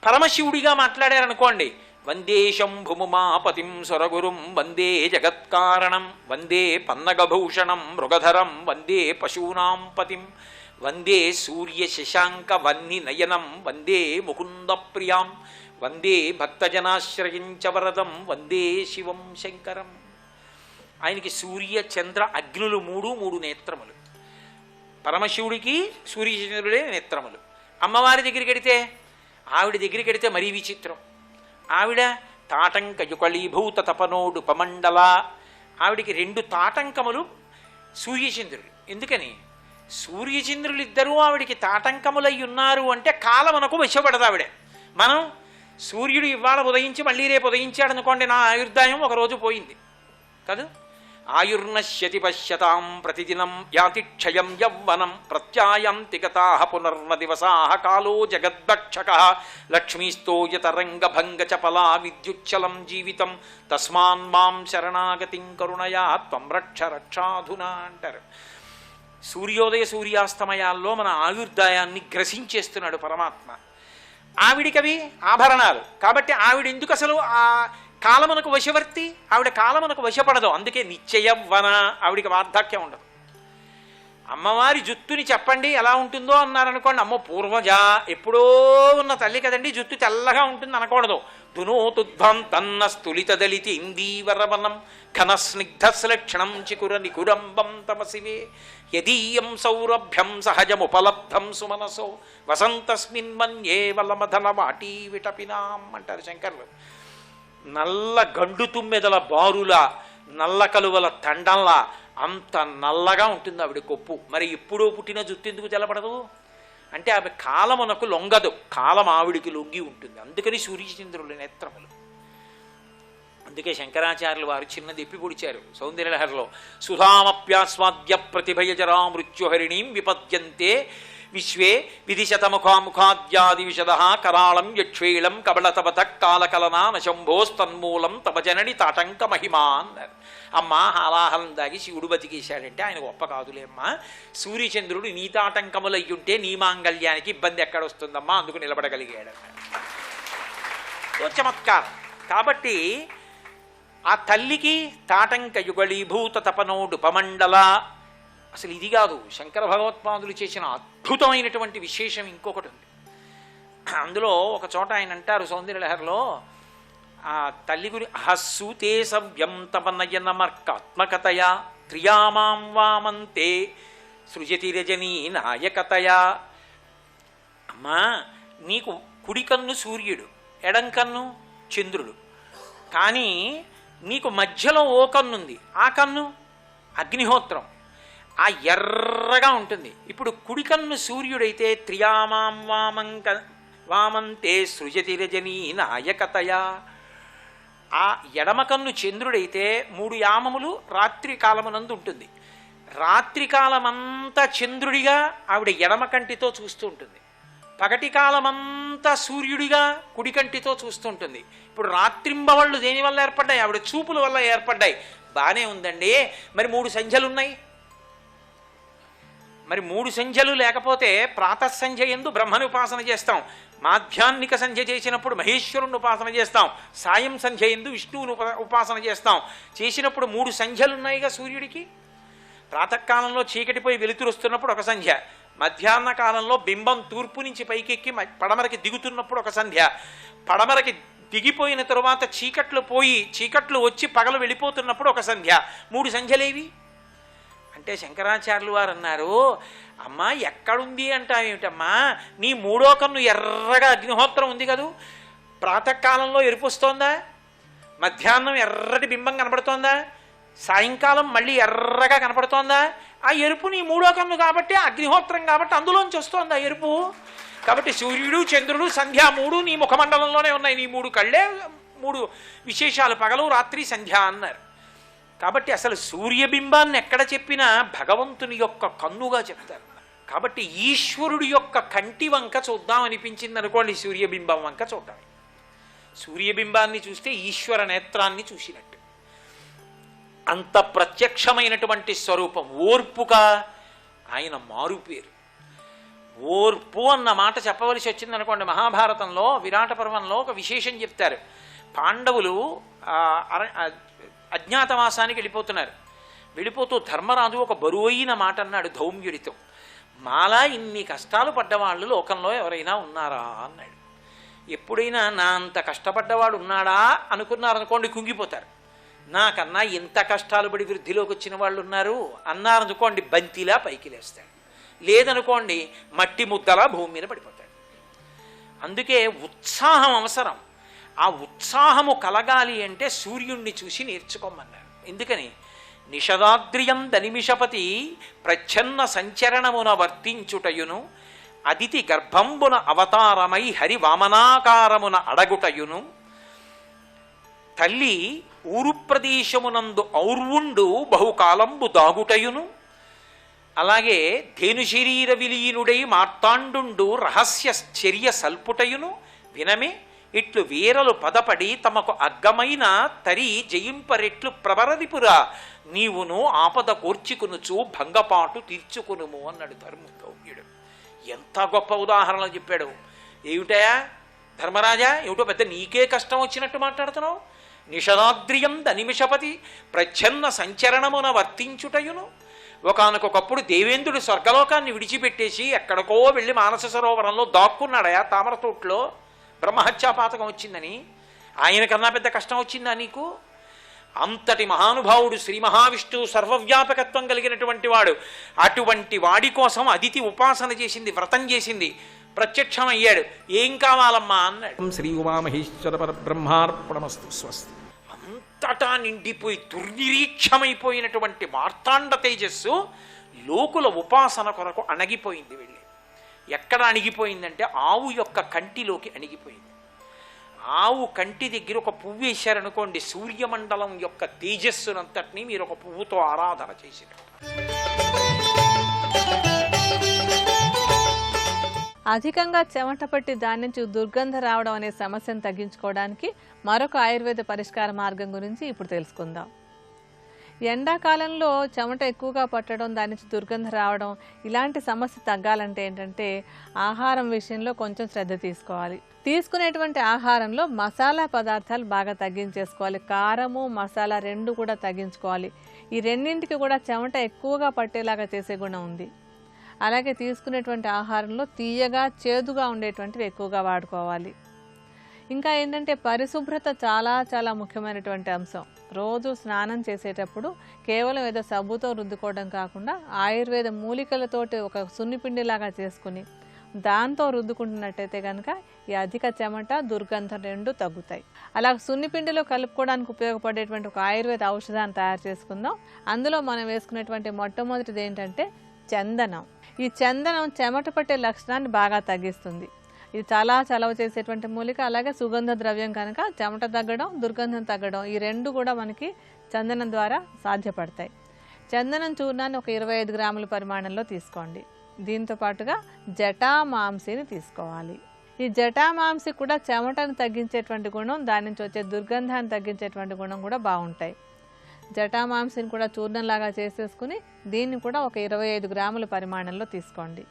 పరమశివుడిగా మాట్లాడారనుకోండి, వందే శంభుముమాపతిం సురగురుం వందే జగత్కారణం వందే పన్నగభూషణం మృగధరం వందే పశూనాం పతిం వందే సూర్య శశాంక వన్ని నయనం వందే ముకుంద ప్రియాం వందే భక్తజనాశ్రయించ వరదం వందే శివం శంకరం. ఆయనకి సూర్య చంద్ర అగ్నులు మూడు నేత్రములు. పరమశివుడికి సూర్యచంద్రుడే నేత్రములు. అమ్మవారి దగ్గరికి వెడితే, ఆవిడ దగ్గరికి వెడితే మరీ విచిత్రం. ఆవిడ తాటంక యుకళీభూత తపనోడు పమండల ఆవిడికి 2 తాటంకములు సూర్యచంద్రులు. ఎందుకని? సూర్యచంద్రులు ఇద్దరూ ఆవిడికి తాటంకములై ఉన్నారు అంటే కాలమునకు వశపడదు ఆవిడే. మనం సూర్యుడు ఇవాళ ఉదయించి మళ్ళీ రేపు ఉదయించాడు అనుకోండి, నా ఆయుర్దాయం ఒకరోజు పోయింది కాదు. ఆయుర్నశ్యతి పశ్యతాం ప్రతిదినం యాతి క్షయం యవ్వనం ప్రత్యాయంతి గతాః పునర్న దివసాః కాలో జగద్భక్షక లక్ష్మీస్తోయతరంగభంగ చపలా విద్యుచ్చలం జీవితం తస్మాన్ మాం శరణాగతిం కరుణయా త్వం రక్ష రక్షాధునా అంటారు. సూర్యోదయ సూర్యాస్తమయాల్లో మన ఆయుర్దాయాన్ని గ్రసించేస్తున్నాడు పరమాత్మ. ఆవిడికవి ఆభరణాలు కాబట్టి ఆవిడ ఎందుకు అసలు ఆ కాలమునకు వశవర్తి? ఆవిడ కాలమునకు వశపడదు. అందుకే నిత్యయవ్వన, ఆవిడికి వార్ధక్యం ఉండదు. అమ్మవారి జుత్తుని చెప్పండి ఎలా ఉంటుందో అన్నారనుకోండి, అమ్మో పూర్వజ ఎప్పుడో ఉన్న తల్లి కదండి జుత్తు తెల్లగా ఉంటుంది అనకూడదు. దునోతుధ్వం తన్న స్థులిత దళితి ఇందీవరవనం ఘనస్నిగ్ధశ్లక్షణం చికుర నికురంబం తమసివే యదీయం సౌరభ్యం సహజముపలబ్ధం సుమనసో వసంతస్మిన్ మన్యే వలమధన వాటీ విటపినాం అంటారు శంకర్లు. నల్ల గండు తుమ్మెదల బారుల నల్ల కలువల తండంలా అంత నల్లగా ఉంటుంది ఆవిడ కొప్పు. మరి ఎప్పుడో పుట్టిన జుత్తు ఎందుకు తెల్లబడదు అంటే ఆమె కాలమునకు లొంగదు, కాలం ఆవిడికి లొంగి ఉంటుంది. అందుకని సూర్యచంద్రుల నేత్రములు. అందుకే శంకరాచార్యులు వారు చిన్న దెప్పి పొడిచారు సౌందర్యలహరిలో, సుధామప్యాస్వాద్య ప్రతిభయజరా మృత్యుహరిణీం విపద్యంతే విశ్వే విధిశతముఖాముఖాద్యాది విశద కరాళం యక్షేళం కబళతవత కాలకలనా నశంభోస్తన్మూలం తమ జనని తాటంక మహిమా అన్నారు. అమ్మ హాలాహలం దాగి శివుడు బతికేశాడంటే ఆయన గొప్ప కాదులేమ్మా. సూర్యచంద్రుడు నీ తాటంకములయ్యుంటే నీ మాంగళ్యానికి ఇబ్బంది ఎక్కడొస్తుందమ్మా, అందుకు నిలబడగలిగాడు. చమత్కారం. కాబట్టి ఆ తల్లికి తాటంక యుగళీభూత తపనోడు పమండల. అసలు ఇది కాదు, శంకర భగవత్పాదులు చేసిన అద్భుతమైనటువంటి విశేషం ఇంకొకటి ఉంది. అందులో ఒక చోట ఆయన అంటారు సౌందర్యలహరిలో, ఆ తల్లి గురి హస్సూతే సవ్యం తపనయనమర్కాత్మకతయా త్రియామాం వామంతే సృజతి రజనీ నాయకతయా. అమ్మా నీకు కుడి కన్ను సూర్యుడు, ఎడం కన్ను చంద్రుడు, కానీ నీకు మధ్యలో ఓ కన్నుంది, ఆ కన్ను అగ్నిహోత్రం, ఆ ఎర్రగా ఉంటుంది. ఇప్పుడు కుడి కన్ను సూర్యుడైతే త్రియామాం వామంతే సృజతి రజనీ నాయకతయా. ఆ ఎడమ కన్ను చంద్రుడైతే 3 యామములు రాత్రి కాలమునందు ఉంటుంది. రాత్రి కాలమంతా చంద్రుడిగా ఆవిడ ఎడమ కంటితో చూస్తూ ఉంటుంది, పగటి కాలమంతా సూర్యుడిగా కుడి కంటితో చూస్తూ ఉంటుంది. ఇప్పుడు రాత్రింబవళ్ళు దేనివల్ల ఏర్పడ్డాయి? ఆవిడ చూపుల వల్ల ఏర్పడ్డాయి. బాగానే ఉందండి. మరి 3 సంధ్యలు ఉన్నాయి. మరి 3 సంధ్యలు లేకపోతే ప్రాతఃసంధ్య యందు బ్రహ్మని ఉపాసన చేస్తాం, మాధ్యాహ్నిక సంధ్య చేసినప్పుడు మహేశ్వరుని ఉపాసన చేస్తాం, సాయం సంధ్య యందు విష్ణువుని ఉపాసన చేస్తాం. చేసినప్పుడు 3 సంధ్యలు ఉన్నాయిగా సూర్యుడికి. ప్రాతకాలంలో చీకటిపోయి వెలుతురు వస్తున్నప్పుడు ఒక సంధ్య, మధ్యాహ్న కాలంలో బింబం తూర్పు నుంచి పైకెక్కి పడమరకి దిగుతున్నప్పుడు ఒక సంధ్య, పడమరకి దిగిపోయిన తరువాత చీకట్లు వచ్చి పగలు వెళ్ళిపోతున్నప్పుడు ఒక సంధ్య. 3 సంధ్యలేవి అంటే శంకరాచార్యులు వారు అన్నారు, అమ్మా ఎక్కడుంది అంటావేమిటమ్మా, నీ 3వ కన్ను ఎర్రగా అగ్నిహోత్రం ఉంది కదూ, ప్రాతకాలంలో ఎరుపు వస్తోందా, మధ్యాహ్నం ఎర్రటి బింబం కనపడుతోందా, సాయంకాలం మళ్ళీ ఎర్రగా కనపడుతోందా? ఆ ఎరుపు నీ 3వ కన్ను కాబట్టి, అగ్నిహోత్రం కాబట్టి అందులోంచి వస్తోందా ఎరుపు. కాబట్టి సూర్యుడు చంద్రుడు సంధ్య 3 నీ ముఖమండలంలోనే ఉన్నాయి. నీ 3 కళ్ళే 3 విశేషాలు, పగలు రాత్రి సంధ్య అన్నారు. కాబట్టి అసలు సూర్యబింబాన్ని ఎక్కడ చెప్పినా భగవంతుని యొక్క కన్నుగా చెప్తారు. కాబట్టి ఈశ్వరుడి యొక్క కంటి వంక చూద్దాం అనిపించింది అనుకోండి, సూర్యబింబం వంక చూద్దాం. సూర్యబింబాన్ని చూస్తే ఈశ్వర నేత్రాన్ని చూసినట్టు. అంత ప్రత్యక్షమైనటువంటి స్వరూపం. ఓర్పుగా ఆయన మారుపేరు. ఓర్పు అన్న మాట చెప్పవలసి వచ్చింది అనుకోండి, మహాభారతంలో విరాట పర్వంలో ఒక విశేషం చెప్తారు. పాండవులు అజ్ఞాతవాసానికి వెళ్ళిపోతున్నారు. వెళ్ళిపోతూ ధర్మరాజు ఒక బరువైన మాట అన్నాడు ధౌమ్యుడితో, మాలా ఇన్ని కష్టాలు పడ్డవాళ్ళు లోకంలో ఎవరైనా ఉన్నారా అన్నాడు. ఎప్పుడైనా నా అంత కష్టపడ్డవాడు ఉన్నాడా అనుకున్నారనుకోండి కుంగిపోతారు. నాకన్నా ఎంత కష్టాలు పడి వృద్ధిలోకి వచ్చిన వాళ్ళు ఉన్నారు అన్నారనుకోండి బంతిలా పైకి లేస్తాడు, లేదనుకోండి మట్టి ముద్దలా భూమి మీద పడిపోతాడు. అందుకే ఉత్సాహం అవసరం. ఆ ఉత్సాహము కలగాలి అంటే సూర్యుణ్ణి చూసి నేర్చుకోమన్నారు. ఎందుకని నిషదాద్రియం దనిమిషపతి ప్రచ్ఛన్న సంచరణమున వర్తించుటయును అదితి గర్భంబున అవతారమై హరి వామనాకారమున అడగుటయును తల్లి ఊరు ప్రదేశమునందు ఔర్వుండు బహుకాలంబు దాగుటయును అలాగే ధేను శరీర విలీనుడై మార్తాండు రహస్య చర్య సల్పుటయును వినమే ఇట్లు వీరలు పదపడి తమకు అగ్గమైన తరి జయింపరెట్లు ప్రబరదిపురా నీవును ఆపద కోర్చుకునుచు భంగపాటు తీర్చుకునుము అన్నాడు ధర్మగౌర్యుడు. ఎంత గొప్ప ఉదాహరణలు చెప్పాడు. ఏమిటయా ధర్మరాజా, ఏమిటో పెద్ద నీకే కష్టం వచ్చినట్టు మాట్లాడుతున్నావు. నిషదాద్రియం దనిమిషపతి ప్రచ్ఛన్న సంచరణమున వర్తించుటయును. ఒకానొకప్పుడు దేవేంద్రుడు స్వర్గలోకాన్ని విడిచిపెట్టేసి ఎక్కడికో వెళ్ళి మానస సరోవరంలో దాక్కున్నాడయా తామరతోట్లో, బ్రహ్మహత్యాపాతకం వచ్చిందని. ఆయనకన్నా పెద్ద కష్టం వచ్చిందా నీకు? అంతటి మహానుభావుడు శ్రీ మహావిష్ణువు సర్వవ్యాపకత్వం కలిగినటువంటి వాడు. అటువంటి వాడి కోసం అదితి ఉపాసన చేసింది, వ్రతం చేసింది, ప్రత్యక్షం అయ్యాడు. ఏం కావాలమ్మా అన్నాడు. శ్రీ ఉమామహేశ్వర పరబ్రహ్మార్పణమస్తు స్వస్తి. అంతటా నిండిపోయి దుర్నిరీక్షమైపోయినటువంటి మార్తాండ తేజస్సు లోకుల ఉపాసన కొరకు అణగిపోయింది. వెళ్ళి ఎక్కడ అణిగిపోయిందంటే ఆవు యొక్క కంటిలోకి అణిగిపోయింది. ఆవు కంటి దగ్గర ఒక పువ్వు వేశారనుకోండి, సూర్యమండలం యొక్క తేజస్సునంతటినీ మీరు ఒక పువ్వుతో ఆరాధన చేసినట్టు. అధికంగా చెమట పట్టి దాని నుంచి దుర్గంధ రావడం అనే సమస్యను తగ్గించుకోవడానికి మరొక ఆయుర్వేద పరిష్కార మార్గం గురించి ఇప్పుడు తెలుసుకుందాం. ఎండాకాలంలో చెమట ఎక్కువగా పట్టడం, దాని నుంచి దుర్గంధ రావడం, ఇలాంటి సమస్య తగ్గాలంటే ఏంటంటే ఆహారం విషయంలో కొంచెం శ్రద్ధ తీసుకోవాలి. తీసుకునేటువంటి ఆహారంలో మసాలా పదార్థాలు బాగా తగ్గించేసుకోవాలి. కారము మసాలా రెండు కూడా తగ్గించుకోవాలి. ఈ రెండింటికి కూడా చెమట ఎక్కువగా పట్టేలాగా చేసే గుణం ఉంది. అలాగే తీసుకునేటువంటి ఆహారంలో తీయగా చేదుగా ఉండేటువంటివి ఎక్కువగా వాడుకోవాలి. ఇంకా ఏంటంటే పరిశుభ్రత చాలా చాలా ముఖ్యమైనటువంటి అంశం. రోజు స్నానం చేసేటప్పుడు కేవలం ఏదో సబ్బుతో రుద్దుకోవడం కాకుండా ఆయుర్వేద మూలికలతోటి ఒక సున్నిపిండిలాగా చేసుకుని దాంతో రుద్దుకుంటున్నట్టయితే కనుక ఈ అధిక చెమట దుర్గంధం రెండు తగ్గుతాయి. అలా సున్నిపిండిలో కలుపుకోవడానికి ఉపయోగపడేటువంటి ఒక ఆయుర్వేద ఔషధాన్ని తయారు చేసుకుందాం. అందులో మనం వేసుకునేటువంటి మొట్టమొదటిది ఏంటంటే చందనం. ఈ చందనం చెమట పట్టే లక్షణాన్ని బాగా తగ్గిస్తుంది. ఇది చాలా చలవ చేసేటువంటి మూలిక. అలాగే సుగంధ ద్రవ్యం కనుక చెమట తగ్గడం దుర్గంధం తగ్గడం ఈ రెండు కూడా మనకి చందనం ద్వారా సాధ్యపడతాయి. చందనం చూర్ణాన్ని ఒక 25 గ్రాముల పరిమాణంలో తీసుకోండి. దీంతో పాటుగా జటామాంసిని తీసుకోవాలి. ఈ జటామాంసి కూడా చెమటను తగ్గించేటువంటి గుణం, దాని నుంచి వచ్చే దుర్గంధాన్ని తగ్గించేటువంటి గుణం కూడా బాగుంటాయి. జటామాంసిని కూడా చూర్ణంలాగా చేసేసుకుని దీన్ని కూడా ఒక 25 గ్రాముల పరిమాణంలో తీసుకోండి.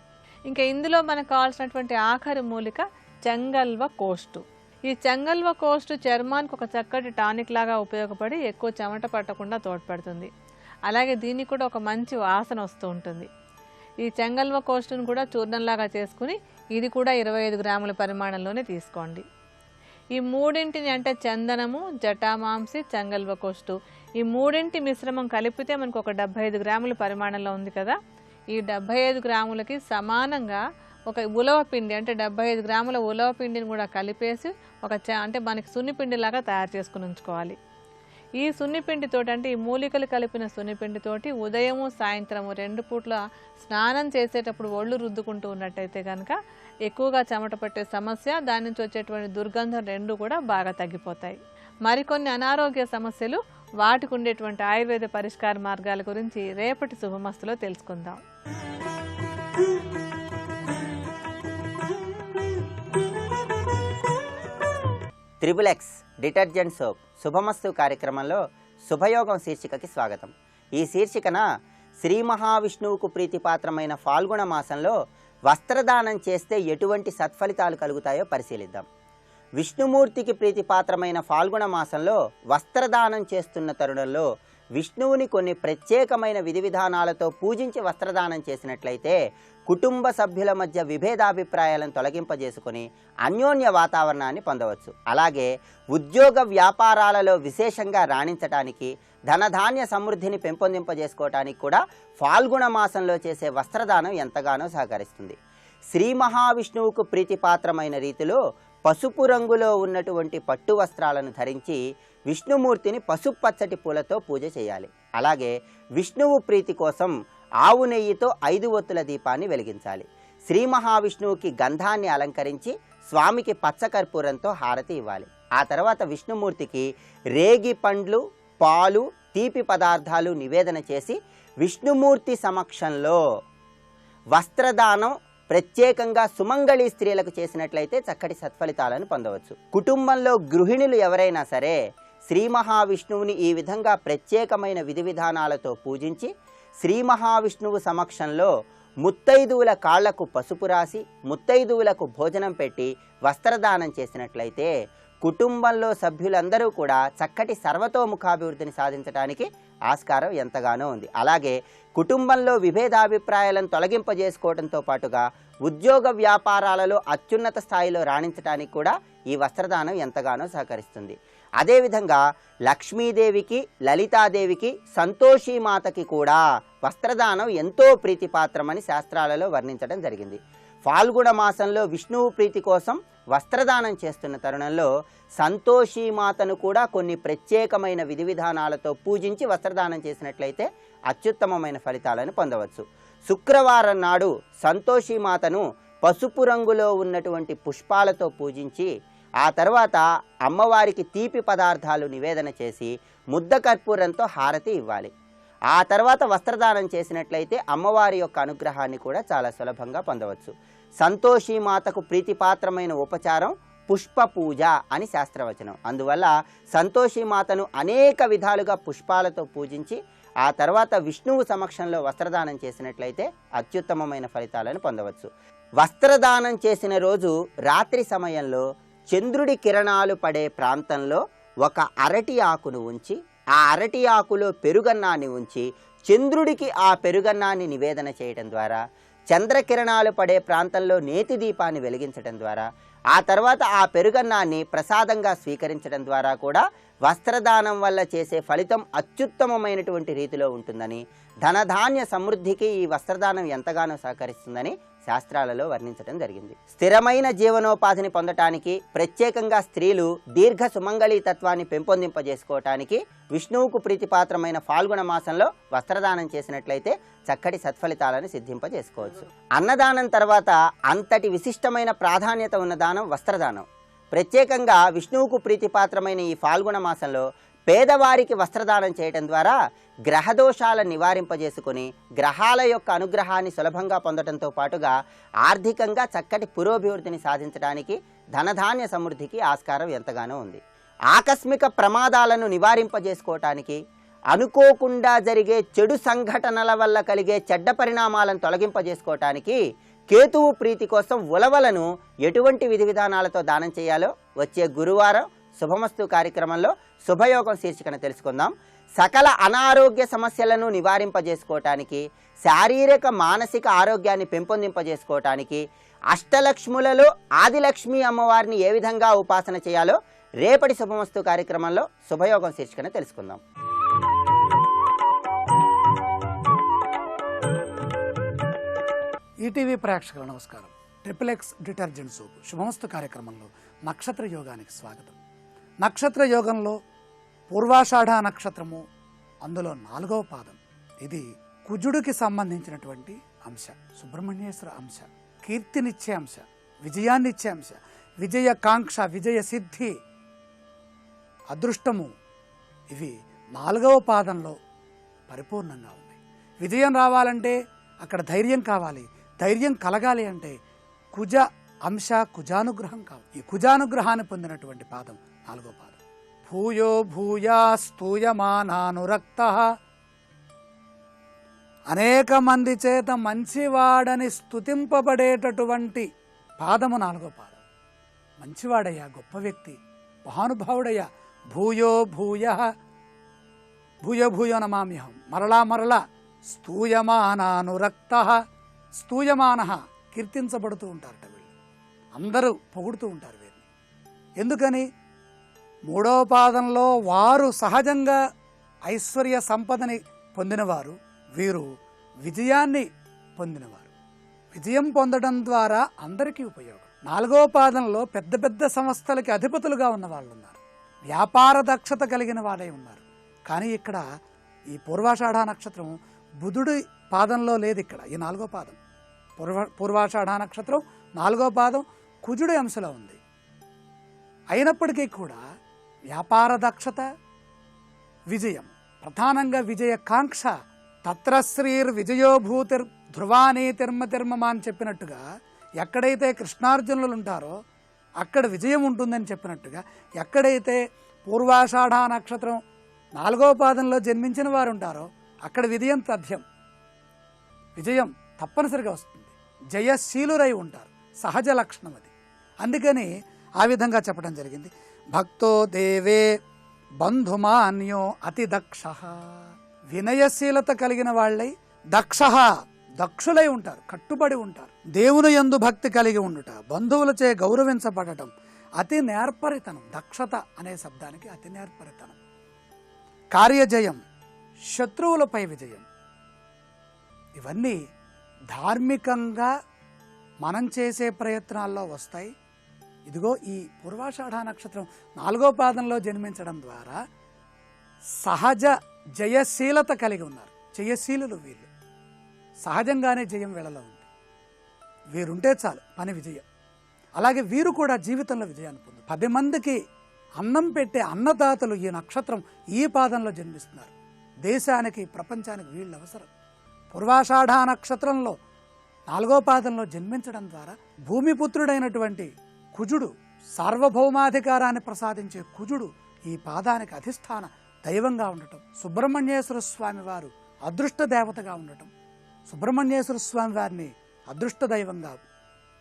ఇంకా ఇందులో మనకు కావాల్సినటువంటి ఆఖరి మూలిక చెంగల్వ కోష్టు. ఈ చెంగల్వ కోష్టు చర్మానికి ఒక చక్కటి టానిక్ లాగా ఉపయోగపడి ఎక్కువ చెమట పట్టకుండా తోడ్పడుతుంది. అలాగే దీనికి కూడా ఒక మంచి వాసన వస్తూ ఉంటుంది. ఈ చెంగల్వ కోష్టును కూడా చూర్ణంలాగా చేసుకుని ఇది కూడా 25 గ్రాముల పరిమాణంలోనే తీసుకోండి. ఈ మూడింటిని అంటే చందనము, జటామాంసి, చెంగల్వ కోష్టు ఈ మూడింటి మిశ్రమం కలిపితే మనకు ఒక 75 గ్రాముల పరిమాణంలో ఉంది కదా. ఈ 75 గ్రాములకి సమానంగా ఒక ఉలవ పిండి అంటే 75 గ్రాముల ఉలవ పిండిని కూడా కలిపేసి ఒక అంటే మనకి సున్నిపిండిలాగా తయారు చేసుకుని ఉంచుకోవాలి. ఈ సున్నిపిండితోటి అంటే ఈ మూలికలు కలిపిన సున్నిపిండితోటి ఉదయము సాయంత్రము 2 పూట్ల స్నానం చేసేటప్పుడు ఒళ్ళు రుద్దుకుంటూ ఉన్నట్టయితే కనుక ఎక్కువగా చెమట పట్టే సమస్య, దాని నుంచి వచ్చేటువంటి దుర్గంధం రెండు కూడా బాగా తగ్గిపోతాయి. మరికొన్ని అనారోగ్య సమస్యలు, వాటికి ఉండేటువంటి ఆయుర్వేద పరిష్కార మార్గాల గురించి రేపటి శుభమస్తులో తెలుసుకుందాం. త్రిబులెక్స్ డిటర్జెంట్ సోప్ శుభమస్తు కార్యక్రమంలో శుభయోగం శీర్షికకి స్వాగతం. ఈ శీర్షికన శ్రీ మహావిష్ణువుకు ప్రీతిపాత్రమైన ఫాల్గుణ మాసంలో వస్త్రదానం చేస్తే ఎటువంటి సత్ఫలితాలు కలుగుతాయో పరిశీలిద్దాం. విష్ణుమూర్తికి ప్రీతిపాత్రమైన ఫాల్గుణ మాసంలో వస్త్రదానం చేస్తున్న తరుణంలో విష్ణువుని కొన్ని ప్రత్యేకమైన విధి విధానాలతో పూజించి వస్త్రదానం చేసినట్లయితే కుటుంబ సభ్యుల మధ్య విభేదాభిప్రాయాలను తొలగింపజేసుకొని అన్యోన్య వాతావరణాన్ని పొందవచ్చు. అలాగే ఉద్యోగ వ్యాపారాలలో విశేషంగా రాణించటానికి, ధనధాన్య సమృద్ధిని పెంపొందింపజేసుకోవటానికి కూడా ఫాల్గుణ మాసంలో చేసే వస్త్రదానం ఎంతగానో సహకరిస్తుంది. శ్రీ మహావిష్ణువుకు ప్రీతిపాత్రమైన రీతిలో పసుపు రంగులో ఉన్నటువంటి పట్టు వస్త్రాలను ధరించి విష్ణుమూర్తిని పసుపచ్చటి పూలతో పూజ చేయాలి. అలాగే విష్ణువు ప్రీతి కోసం ఆవు నెయ్యితో 5 ఒత్తుల దీపాన్ని వెలిగించాలి. శ్రీ మహావిష్ణువుకి గంధాన్ని అలంకరించి స్వామికి పచ్చకర్పూరంతో హారతి ఇవ్వాలి. ఆ తర్వాత విష్ణుమూర్తికి రేగి పండ్లు, పాలు, తీపి పదార్థాలు నివేదన చేసి విష్ణుమూర్తి సమక్షంలో వస్త్రదానం ప్రత్యేకంగా సుమంగళి స్త్రీలకు చేసినట్లయితే చక్కటి సత్ఫలితాలను పొందవచ్చు. కుటుంబంలో గృహిణులు ఎవరైనా సరే శ్రీ మహావిష్ణువుని ఈ విధంగా ప్రత్యేకమైన విధి విధానాలతో పూజించి శ్రీ మహావిష్ణువు సమక్షంలో ముత్తైదువుల కాళ్లకు పసుపు రాసి ముత్తైదువులకు భోజనం పెట్టి వస్త్రదానం చేసినట్లయితే కుటుంబంలో సభ్యులందరూ కూడా చక్కటి సర్వతోముఖాభివృద్ధిని సాధించడానికి ఆస్కారం ఎంతగానో ఉంది. అలాగే కుటుంబంలో విభేదాభిప్రాయాలను తొలగింపజేసుకోవడంతో పాటుగా ఉద్యోగ వ్యాపారాలలో అత్యున్నత స్థాయిలో రాణించడానికి కూడా ఈ వస్త్రదానం ఎంతగానో సహకరిస్తుంది. అదేవిధంగా లక్ష్మీదేవికి, లలితాదేవికి, సంతోషీమాతకి కూడా వస్త్రదానం ఎంతో ప్రీతిపాత్రమని శాస్త్రాలలో వర్ణించడం జరిగింది. ఫాల్గుణ మాసంలో విష్ణువు ప్రీతి కోసం వస్త్రదానం చేస్తున్న తరుణంలో సంతోషీమాతను కూడా కొన్ని ప్రత్యేకమైన విధి విధానాలతో పూజించి వస్త్రదానం చేసినట్లయితే అత్యుత్తమమైన ఫలితాలను పొందవచ్చు. శుక్రవారం నాడు సంతోషీమాతను పసుపు రంగులో ఉన్నటువంటి పుష్పాలతో పూజించి ఆ తర్వాత అమ్మవారికి తీపి పదార్థాలు నివేదన చేసి ముద్ద కర్పూరంతో హారతి ఇవ్వాలి. ఆ తర్వాత వస్త్రదానం చేసినట్లయితే అమ్మవారి యొక్క అనుగ్రహాన్ని కూడా చాలా సులభంగా పొందవచ్చు. సంతోషీమాతకు ప్రీతిపాత్రమైన ఉపచారం పుష్ప పూజ అని శాస్త్రవచనం. అందువల్ల సంతోషీమాతను అనేక విధాలుగా పుష్పాలతో పూజించి ఆ తర్వాత విష్ణువు సమక్షంలో వస్త్రదానం చేసినట్లయితే అత్యుత్తమమైన ఫలితాలను పొందవచ్చు. వస్త్రదానం చేసిన రోజు రాత్రి సమయంలో చంద్రుడి కిరణాలు పడే ప్రాంతంలో ఒక అరటి ఆకును ఉంచి ఆ అరటి ఆకులో పెరుగన్నాన్ని ఉంచి చంద్రుడికి ఆ పెరుగన్నాన్ని నివేదన చేయడం ద్వారా, చంద్రకిరణాలు పడే ప్రాంతంలో నేతి దీపాన్ని వెలిగించడం ద్వారా, ఆ తర్వాత ఆ పెరుగన్నాన్ని ప్రసాదంగా స్వీకరించడం ద్వారా కూడా వస్త్రదానం వల్ల చేసే ఫలితం అత్యుత్తమమైనటువంటి రీతిలో ఉంటుందని, ధనధాన్య సమృద్ధికి ఈ వస్త్రదానం ఎంతగానో సహకరిస్తుందని శాస్త్రాలలో వర్ణించడం జరిగింది. స్థిరమైన జీవనోపాధిని పొందటానికి, ప్రత్యేకంగా స్త్రీలు దీర్ఘ సుమంగళీ తత్వాన్ని పెంపొందింపజేసుకోవటానికి విష్ణువుకు ప్రీతిపాత్రమైన ఫాల్గుణ మాసంలో వస్త్రదానం చేసినట్లయితే చక్కటి సత్ఫలితాలను సిద్ధింపజేసుకోవచ్చు. అన్నదానం తర్వాత అంతటి విశిష్టమైన ప్రాధాన్యత ఉన్న దానం వస్త్రదానం. ప్రత్యేకంగా విష్ణువుకు ప్రీతిపాత్రమైన ఈ ఫాల్గుణ మాసంలో పేదవారికి వస్త్రదానం చేయటం ద్వారా గ్రహదోషాలను నివారింపజేసుకొని గ్రహాల యొక్క అనుగ్రహాన్ని సులభంగా పొందడంతో పాటుగా ఆర్థికంగా చక్కటి పురోభివృద్ధిని సాధించడానికి, ధనధాన్య సమృద్ధికి ఆస్కారం ఎంతగానో ఉంది. ఆకస్మిక ప్రమాదాలను నివారింపజేసుకోవటానికి, అనుకోకుండా జరిగే చెడు సంఘటనల వల్ల కలిగే చెడ్డ పరిణామాలను తొలగింపజేసుకోవటానికి కేతువు ప్రీతి కోసం ఉలవలను ఎటువంటి విధి విధానాలతో దానం చేయాలో వచ్చే గురువారం శుభమస్తు కార్యక్రమంలో శుభయోగం శీర్షికను తెలుసుకుందాం. సకల అనారోగ్య సమస్యలను నివారింపజేసుకోవటానికి, శారీరక మానసిక ఆరోగ్యాన్ని పెంపొందింపజేసుకోవటానికి, అష్టలక్ష్ములలో ఆదిలక్ష్మి అమ్మవారిని ఏ విధంగా ఉపాసన చేయాలో రేపటి శుభమస్తు కార్యక్రమంలో శుభయోగం శీర్షికను తెలుసుకుందాం. ఈటీవీ ప్రేక్షకుల నమస్కారం. ట్రిపుల్ ఎక్స్ డిటర్జెంట్ సోప్ శుభమస్తు కార్యక్రమంలో నక్షత్ర యోగానికి స్వాగతం. నక్షత్ర యోగంలో పూర్వాషాఢ నక్షత్రము, అందులో 4వ పాదం. ఇది కుజుడికి సంబంధించినటువంటి అంశ, సుబ్రహ్మణ్యేశ్వర అంశ, కీర్తినిచ్చే అంశ, విజయాన్నిచ్చే అంశ, విజయకాంక్ష, విజయ సిద్ధి, అదృష్టము, ఇవి 4వ పాదంలో పరిపూర్ణంగా ఉన్నాయి. విజయం రావాలంటే అక్కడ ధైర్యం కావాలి. ధైర్యం కలగాలి అంటే కుజ అంశ, కుజానుగ్రహం కావాలి. ఈ కుజానుగ్రహాన్ని పొందినటువంటి పాదం 4వ పాదం. భూయో భూయా స్తూయమానానురక్త, అనేక మంది చేత మంచివాడని స్తుతింపబడేటటువంటి పాదము 4వ పాదం. మంచివాడయ్యా, గొప్ప వ్యక్తి, మహానుభావుడయ్యా. భూయో భూయ, భూయో భూయో నమామ్యహం, మరలా మరలా. స్తూయమానానురక్త, స్తూయమాన, కీర్తించబడుతూ ఉంటారట వీళ్ళు, అందరూ పొగుడుతూ ఉంటారు వీరిని. ఎందుకని? 3వ పాదంలో వారు సహజంగా ఐశ్వర్య సంపదని పొందినవారు, వీరు విజయాన్ని పొందినవారు. విజయం పొందడం ద్వారా అందరికీ ఉపయోగం. 4వ పాదంలో పెద్ద పెద్ద సంస్థలకి అధిపతులుగా ఉన్న వాళ్ళు ఉన్నారు. వ్యాపార దక్షత కలిగిన వాడై ఉన్నారు. కానీ ఇక్కడ ఈ పూర్వాషాఢ నక్షత్రం బుధుడి పాదంలో లేదు. ఇక్కడ ఈ 4వ పాదం పూర్వాషాఢ నక్షత్రం 4వ పాదం కుజుడి అంశలో ఉంది. అయినప్పటికీ కూడా వ్యాపార దక్షత, విజయం, ప్రధానంగా విజయకాంక్ష, తత్ర శ్రీర్ విజయోభూతిర్ ధ్రువానీతిర్మ అని చెప్పినట్టుగా ఎక్కడైతే కృష్ణార్జునులు ఉంటారో అక్కడ విజయం ఉంటుందని చెప్పినట్టుగా, ఎక్కడైతే పూర్వాషాఢ నక్షత్రం 4వ పాదంలో జన్మించిన వారు ఉంటారో అక్కడ విజయం తథ్యం, విజయం తప్పనిసరిగా వస్తుంది. జయశీలురై ఉంటారు, సహజ లక్షణం అది. అందుకని ఆ విధంగా చెప్పడం జరిగింది. భక్తో దేవే బంధుమాన్యో అతి దక్ష, వినయశీలత కలిగిన వాళ్ళై దక్షులై ఉంటారు, కట్టుబడి ఉంటారు. దేవుని యందు భక్తి కలిగి ఉండుట, బంధువులచే గౌరవించబడటం, అతి నేర్పరితనం. దక్షత అనే శబ్దానికి అతి నేర్పరితనం. కార్యజయం, శత్రువులపై విజయం. ఇవన్నీ ధార్మికంగా మనం చేసే ప్రయత్నాల్లో వస్తాయి. ఇదిగో ఈ పూర్వాషాఢ నక్షత్రం 4వ పాదంలో జన్మించడం ద్వారా సహజ జయశీలత కలిగి ఉన్నారు. జయశీలులు వీళ్ళు, సహజంగానే జయం వీళ్ళలో ఉంది. వీరుంటే చాలు పని విజయం. అలాగే వీరు కూడా జీవితంలో విజయాన్ని పొందు. 10 మందికి అన్నం పెట్టే అన్నదాతలు ఈ నక్షత్రం ఈ పాదంలో జన్మిస్తున్నారు. దేశానికి, ప్రపంచానికి వీళ్ళు అవసరం. పూర్వాషాఢ నక్షత్రంలో 4వ పాదంలో జన్మించడం ద్వారా భూమిపుత్రుడైనటువంటి కుజుడు, సార్వభౌమాధికారాన్ని ప్రసాదించే కుజుడు ఈ పాదానికి అధిష్టాన దైవంగా ఉండటం, సుబ్రహ్మణ్యేశ్వర స్వామి వారు అదృష్ట దేవతగా ఉండటం, సుబ్రహ్మణ్యేశ్వర స్వామి వారిని అదృష్ట దైవంగా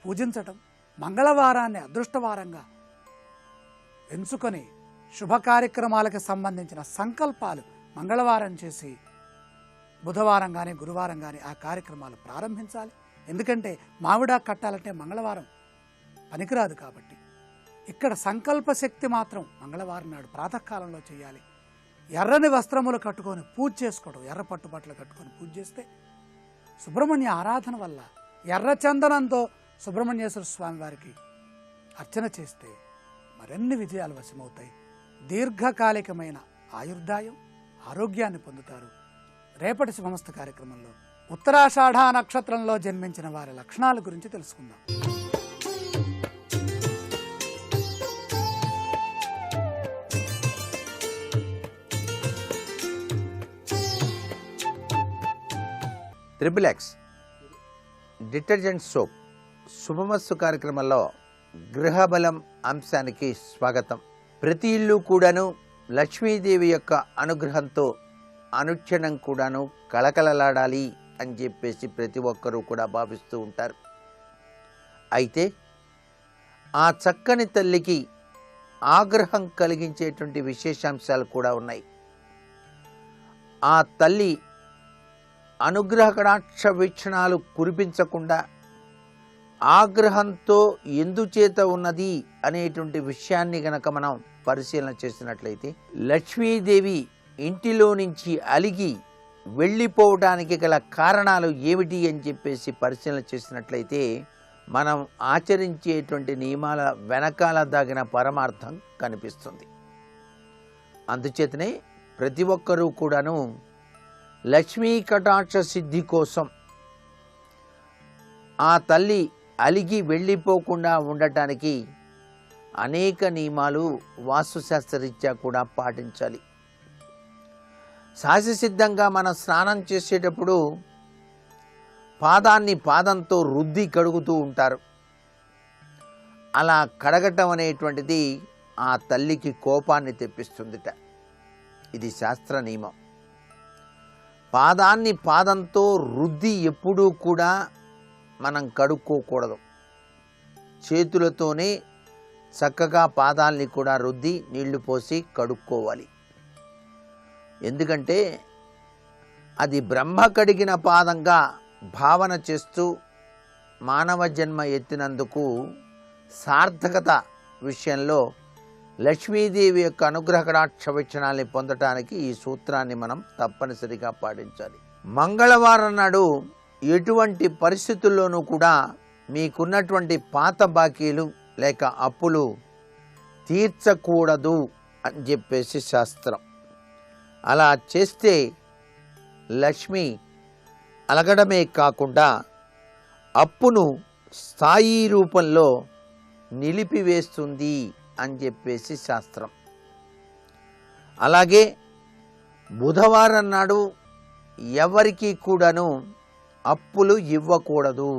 పూజించటం, మంగళవారాన్ని అదృష్టవారంగా ఎంచుకొని శుభ కార్యక్రమాలకు సంబంధించిన సంకల్పాలు మంగళవారం చేసి బుధవారం కానీ గురువారం కానీ ఆ కార్యక్రమాలు ప్రారంభించాలి. ఎందుకంటే మామిడాకు కట్టాలంటే మంగళవారం పనికిరాదు. కాబట్టి ఇక్కడ సంకల్ప శక్తి మాత్రం మంగళవారం నాడు ప్రాతకాలంలో చేయాలి. ఎర్రని వస్త్రములు కట్టుకొని పూజ చేసుకోవడం, ఎర్ర పట్టుబట్టలు కట్టుకొని పూజ చేస్తే సుబ్రహ్మణ్య ఆరాధన వల్ల ఎర్ర చందనంతో సుబ్రహ్మణ్యేశ్వర స్వామి వారికి అర్చన చేస్తే మరిన్ని విజయాలు వశమవుతాయి. దీర్ఘకాలికమైన ఆయుర్దాయం, ఆరోగ్యాన్ని పొందుతారు. రేపటి శుభమస్తు కార్యక్రమంలో ఉత్తరాషాఢ నక్షత్రంలో జన్మించిన వారి లక్షణాల గురించి తెలుసుకుందాం. XXX డిటర్జెంట్ సోప్ శుభమస్తు కార్యక్రమంలో గృహబలం అంశానికి స్వాగతం. ప్రతి ఇల్లు కూడాను లక్ష్మీదేవి యొక్క అనుగ్రహంతో అనుక్షణం కూడాను కళకళలాడాలి అని చెప్పేసి ప్రతి ఒక్కరూ కూడా భావిస్తూ ఉంటారు. అయితే ఆ చక్కని తల్లికి ఆగ్రహం కలిగించేటువంటి విశేషాంశాలు కూడా ఉన్నాయి. ఆ తల్లి అనుగ్రహ కటాక్ష వీక్షణాలు కురిపించకుండా ఆగ్రహంతో ఎందుచేత ఉన్నది అనేటువంటి విషయాన్ని గనక మనం పరిశీలన చేసినట్లయితే, లక్ష్మీదేవి ఇంటిలో నుంచి అలిగి వెళ్ళిపోవడానికి గల కారణాలు ఏమిటి అని చెప్పేసి పరిశీలన చేసినట్లయితే మనం ఆచరించేటువంటి నియమాల వెనకాల దాగిన పరమార్థం కనిపిస్తుంది. అందుచేతనే ప్రతి ఒక్కరూ కూడాను లక్ష్మీ కటాక్ష సిద్ధి కోసం ఆ తల్లి అలిగి వెళ్ళిపోకుండా ఉండటానికి అనేక నియమాలు వాస్తుశాస్త్రరీత్యా కూడా పాటించాలి. సహజసిద్ధంగా మనం స్నానం చేసేటప్పుడు పాదాన్ని పాదంతో రుద్ది కడుగుతూ ఉంటారు. అలా కడగటం అనేటువంటిది ఆ తల్లికి కోపాన్ని తెప్పిస్తుందిట. ఇది శాస్త్ర నియమం. పాదాన్ని పాదంతో రుద్ది ఎప్పుడూ కూడా మనం కడుక్కోకూడదు. చేతులతోనే చక్కగా పాదాల్ని కూడా రుద్ది నీళ్లు పోసి కడుక్కోవాలి. ఎందుకంటే అది బ్రహ్మ కడిగిన పాదంగా భావన చేస్తూ మానవ జన్మ ఎత్తినందుకు సార్థకత విషయంలో లక్ష్మీదేవి యొక్క అనుగ్రహ కటాక్ష వీక్షణాన్ని పొందటానికి ఈ సూత్రాన్ని మనం తప్పనిసరిగా పాటించాలి. మంగళవారం నాడు ఎటువంటి పరిస్థితుల్లోనూ కూడా మీకున్నటువంటి పాత బాకీలు లేక అప్పులు తీర్చకూడదు అని చెప్పేసి శాస్త్రం. అలా చేస్తే లక్ష్మి అలగడమే కాకుండా అప్పును స్థాయి రూపంలో నిలిపివేస్తుంది అని చెప్పేసి శాస్త్రం. అలాగే బుధవారం నాడు ఎవరికి కూడాను అప్పులు ఇవ్వకూడదు.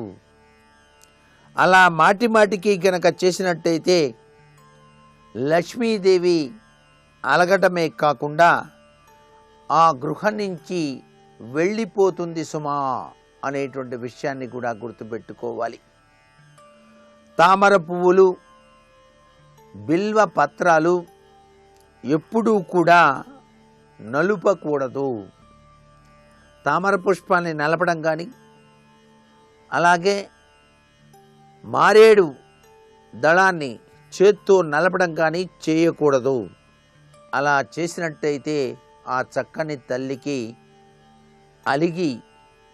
అలా మాటి మాటికి గనక చేసినట్టయితే లక్ష్మీదేవి అలగటమే కాకుండా ఆ గృహం నుంచి వెళ్ళిపోతుంది సుమా అనేటువంటి విషయాన్ని కూడా గుర్తుపెట్టుకోవాలి. తామర పువ్వులు, బిల్వ పత్రాలు ఎప్పుడూ కూడా నలుపకూడదు. తామర పుష్పాన్ని నలపడం కానీ, అలాగే మారేడు దళాన్ని చేత్తో నలపడం కానీ చేయకూడదు. అలా చేసినట్టయితే ఆ చక్కని తల్లికి అలిగి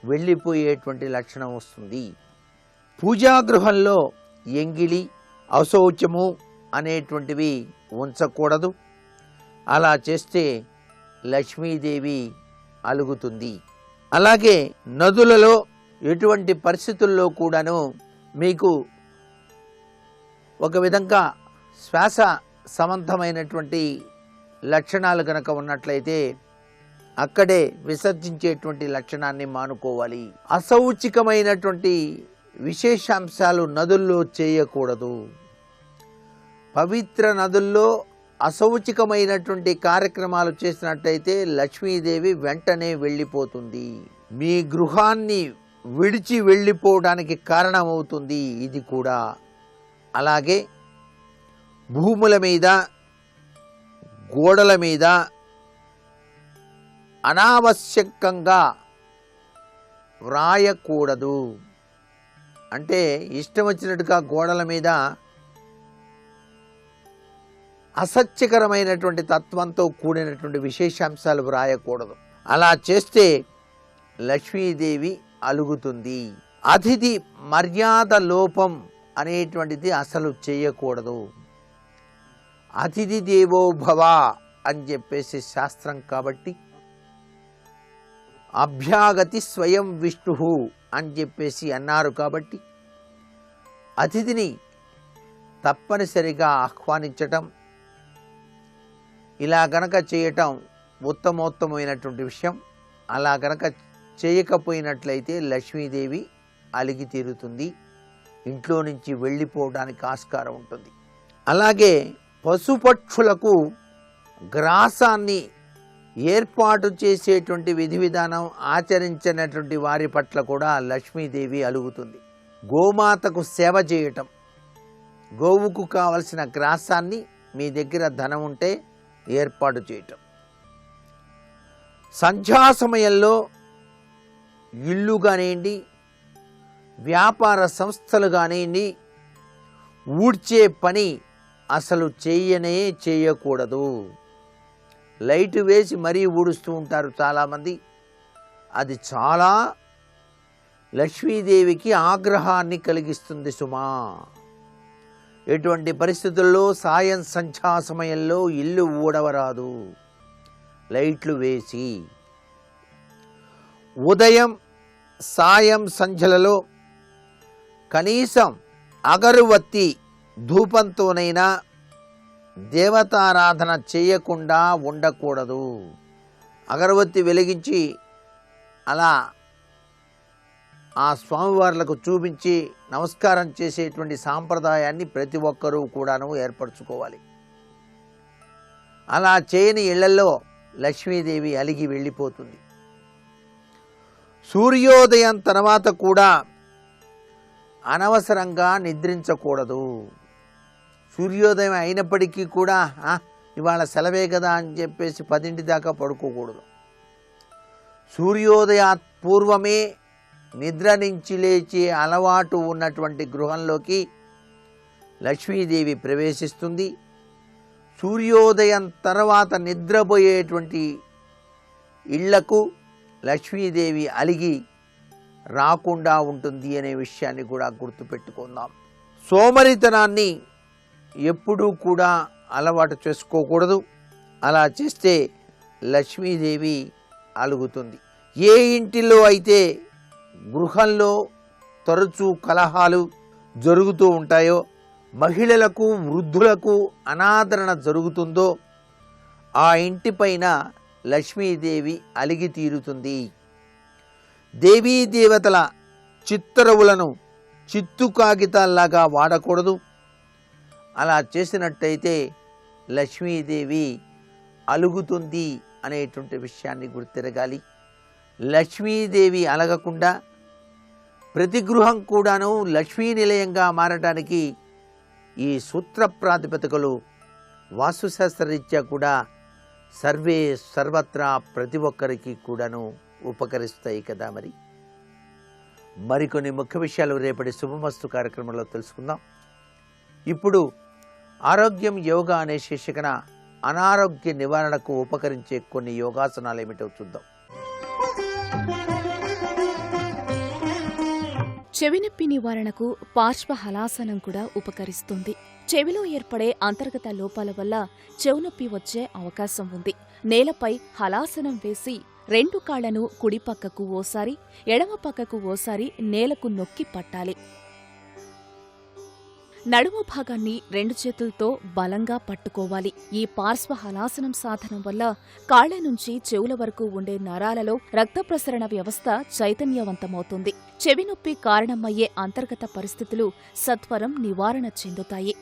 వెళ్ళిపోయేటువంటి లక్షణం వస్తుంది. పూజాగృహంలో ఎంగిలి, అశౌచము అనేటువంటివి ఉంచకూడదు. అలా చేస్తే లక్ష్మీదేవి అలుగుతుంది. అలాగే నదులలో ఎటువంటి పరిస్థితుల్లో కూడాను మీకు ఒక విధంగా శ్వాస సంబంధమైనటువంటి లక్షణాలు కనుక ఉన్నట్లయితే అక్కడే విసర్జించేటువంటి లక్షణాన్ని మానుకోవాలి. అసౌచికమైనటువంటి విశేషాంశాలు నదుల్లో చేయకూడదు. పవిత్ర నదుల్లో అసౌచికమైనటువంటి కార్యక్రమాలు చేసినట్టయితే లక్ష్మీదేవి వెంటనే వెళ్ళిపోతుంది. మీ గృహాన్ని విడిచి వెళ్ళిపోవడానికి కారణమవుతుంది ఇది కూడా. అలాగే భూముల మీద, గోడల మీద అనావశ్యకంగా వ్రాయకూడదు. అంటే ఇష్టం వచ్చినట్టుగా గోడల మీద అసత్యకరమైనటువంటి తత్వంతో కూడినటువంటి విశేషాంశాలు వ్రాయకూడదు. అలా చేస్తే లక్ష్మీదేవి అలుగుతుంది. అతిథి మర్యాద లోపం అనేటువంటిది అసలు చేయకూడదు. అతిథి దేవో భవ అని చెప్పేసి శాస్త్రం కాబట్టి, అభ్యాగతి స్వయం విష్ణు అని చెప్పేసి అన్నారు కాబట్టి, అతిథిని తప్పనిసరిగా ఆహ్వానించటం, ఇలా గనక చేయటం ఉత్తమోత్తమైనటువంటి విషయం. అలా గనక చేయకపోయినట్లయితే లక్ష్మీదేవి అలిగి తీరుతుంది, ఇంట్లో నుంచి వెళ్ళిపోవడానికి ఆస్కారం ఉంటుంది. అలాగే పశుపక్షులకు గ్రాసాన్ని ఏర్పాటు చేసేటువంటి విధి విధానం ఆచరించినటువంటి వారి పట్ల కూడా లక్ష్మీదేవి అలుగుతుంది. గోమాతకు సేవ చేయటం, గోవుకు కావలసిన గ్రాసాన్ని మీ దగ్గర ధనం ఉంటే ఏర్పాటు చేయటం, సంధ్యా సమయంలో ఇల్లు కానివ్వండి, వ్యాపార సంస్థలు కానివ్వండి, ఊడ్చే పని అసలు చేయకూడదు. లైట్ వేసి మరీ ఊడుస్తూ ఉంటారు చాలామంది. అది చాలా లక్ష్మీదేవికి ఆగ్రహాన్ని కలిగిస్తుంది సుమా. ఎటువంటి పరిస్థితుల్లో సాయం సంధ్యా సమయంలో ఇల్లు ఊడవరాదు, లైట్లు వేసి. ఉదయం సాయం సంధ్యలలో కనీసం అగరువత్తి ధూపంతోనైనా దేవతారాధన చేయకుండా ఉండకూడదు. అగరవత్తి వెలిగించి అలా ఆ స్వామివార్లకు చూపించి నమస్కారం చేసేటువంటి సాంప్రదాయాన్ని ప్రతి ఒక్కరూ కూడాను ఏర్పరచుకోవాలి. అలా చేయని ఇళ్లలో లక్ష్మీదేవి అలిగి వెళ్ళిపోతుంది. సూర్యోదయం తర్వాత కూడా అనవసరంగా నిద్రించకూడదు. సూర్యోదయం అయినప్పటికీ కూడా ఇవాళ సెలవే కదా అని చెప్పేసి 10 దాకా పడుకోకూడదు. సూర్యోదయాత్ పూర్వమే నిద్ర నుంచి లేచే అలవాటు ఉన్నటువంటి గృహంలోకి లక్ష్మీదేవి ప్రవేశిస్తుంది. సూర్యోదయం తర్వాత నిద్రపోయేటువంటి ఇళ్లకు లక్ష్మీదేవి అలిగి రాకుండా ఉంటుంది అనే విషయాన్ని కూడా గుర్తుపెట్టుకుందాం. సోమరితనాన్ని ఎప్పుడూ కూడా అలవాటు చేసుకోకూడదు. అలా చేస్తే లక్ష్మీదేవి అలుగుతుంది. ఏ ఇంటిలో అయితే గృహంలో తరచూ కలహాలు జరుగుతూ ఉంటాయో, మహిళలకు వృద్ధులకు అనాదరణ జరుగుతుందో ఆ ఇంటిపైన లక్ష్మీదేవి అలిగి తీరుతుంది. దేవీ దేవతల చిత్తరువులను చిత్తు కాగితాల్లాగా వాడకూడదు. అలా చేసినట్టయితే లక్ష్మీదేవి అలుగుతుంది అనేటువంటి విషయాన్ని గుర్తిరగాలి. లక్ష్మీదేవి అలగకుండా ప్రతి గృహం కూడాను లక్ష్మీ నిలయంగా మారడానికి ఈ సూత్ర ప్రాతిపదికలు వాస్తుశాస్త్రరీత్యా కూడా సర్వే సర్వత్రా ప్రతి ఒక్కరికి కూడాను ఉపకరిస్తాయి కదా. మరికొన్ని ముఖ్య విషయాలు రేపటి శుభమస్తు కార్యక్రమంలో తెలుసుకుందాం. ఇప్పుడు ఆరోగ్యం యోగా అనే శీర్షికన అనారోగ్య నివారణకు ఉపకరించే కొన్ని యోగాసనాలు ఏమిటో చూద్దాం. చెవినొప్పి నివారణకు పార్శ్వ హలాసనం కూడా ఉపకరిస్తుంది. చెవిలో ఏర్పడే అంతర్గత లోపాల వల్ల చెవునొప్పి వచ్చే అవకాశం ఉంది. నేలపై హలాసనం వేసి 2 కాళ్లను కుడి పక్కకు ఓసారి ఎడమ పక్కకు ఓసారి నేలకు నొక్కి పట్టాలి. నడుము భాగాన్ని 2 చేతులతో బలంగా పట్టుకోవాలి. ఈ పార్శ్వ హలాసనం సాధనం వల్ల కాళ్ల నుంచి చెవుల వరకు ఉండే నరాలలో రక్త ప్రసరణ వ్యవస్థ చైతన్యవంతమవుతుంది. చెవి నొప్పి కారణమయ్యే అంతర్గత పరిస్థితులు సత్వరం నివారణ చెందుతాయి.